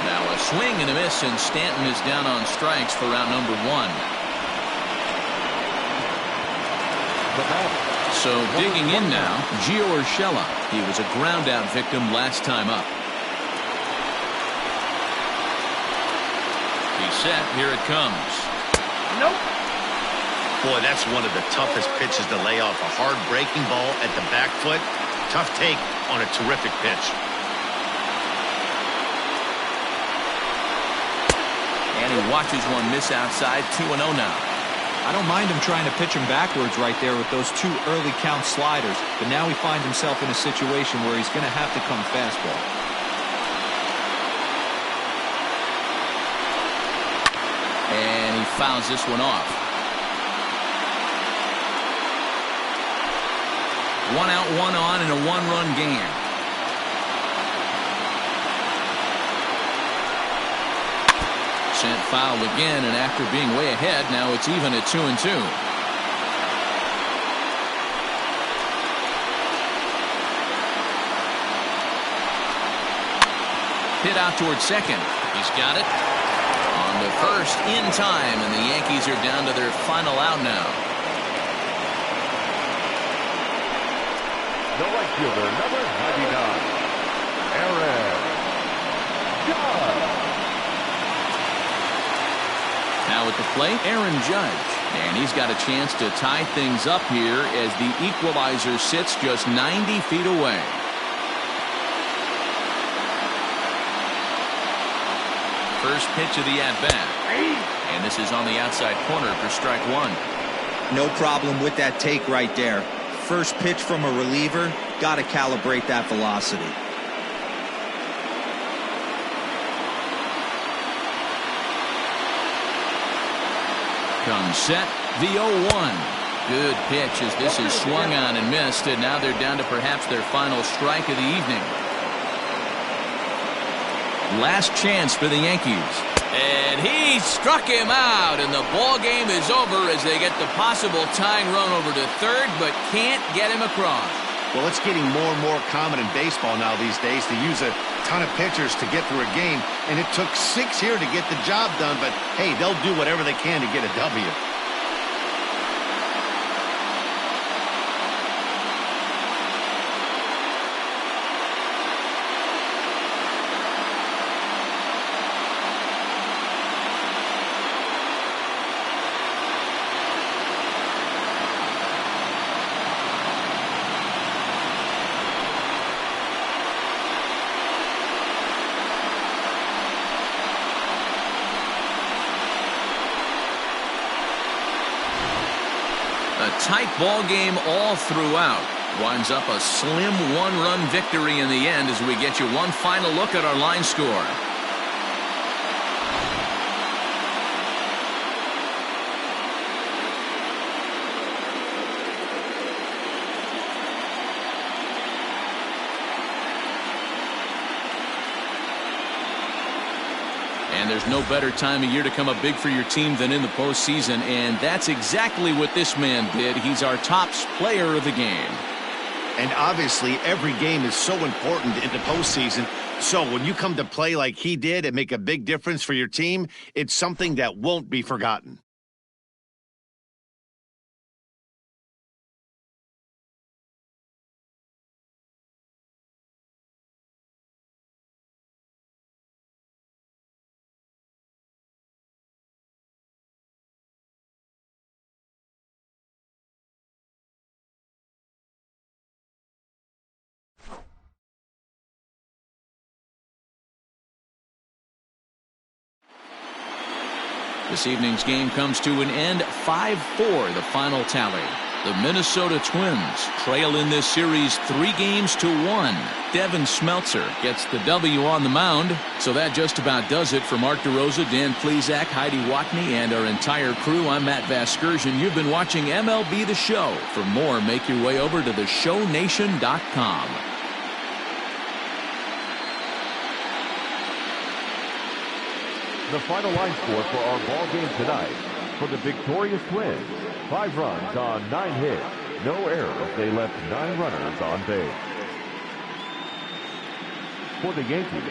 Now a swing and a miss, and Stanton is down on strikes for round number 1. So digging in now, Gio Urshela. He was a ground out victim last time up. He's set. Here it comes. Nope. Boy, that's one of the toughest pitches to lay off. A hard breaking ball at the back foot. Tough take on a terrific pitch. And he watches one miss outside. 2-0 now. I don't mind him trying to pitch him backwards right there with those 2 early count sliders, but now he finds himself in a situation where he's going to have to come fastball. And he fouls this one off. 1 out, 1 on in a 1-run game. Sent foul again, and after being way ahead, now it's even at 2-2. Hit out towards second. He's got it. On to first in time, and the Yankees are down to their final out now. The right fielder, number 99, Aaron Judge. Now at the plate, Aaron Judge. And he's got a chance to tie things up here as the equalizer sits just 90 feet away. First pitch of the at-bat. And this is on the outside corner for strike one. No problem with that take right there. First pitch from a reliever, got to calibrate that velocity. Comes set, the 0-1. Good pitch as this is swung on and missed, and now they're down to perhaps their final strike of the evening. Last chance for the Yankees. And he struck him out, and the ball game is over as they get the possible tying run over to third, but can't get him across. Well, it's getting more and more common in baseball now these days to use a ton of pitchers to get through a game, and it took 6 here to get the job done, but hey, they'll do whatever they can to get a W. A tight ball game all throughout. Winds up a slim one-run victory in the end as we get you one final look at our line score. And there's no better time of year to come up big for your team than in the postseason, and that's exactly what this man did. He's our top player of the game. And obviously, every game is so important in the postseason. So when you come to play like he did and make a big difference for your team, it's something that won't be forgotten. This evening's game comes to an end, 5-4, the final tally. The Minnesota Twins trail in this series 3-1. Devin Smeltzer gets the W on the mound. So that just about does it for Mark DeRosa, Dan Plesac, Heidi Watney, and our entire crew. I'm Matt Vasgersian. You've been watching MLB The Show. For more, make your way over to theshownation.com. The final line score for our ball game tonight. For the victorious Twins, 5 runs on 9 hits, no errors. They left 9 runners on base. For the Yankees,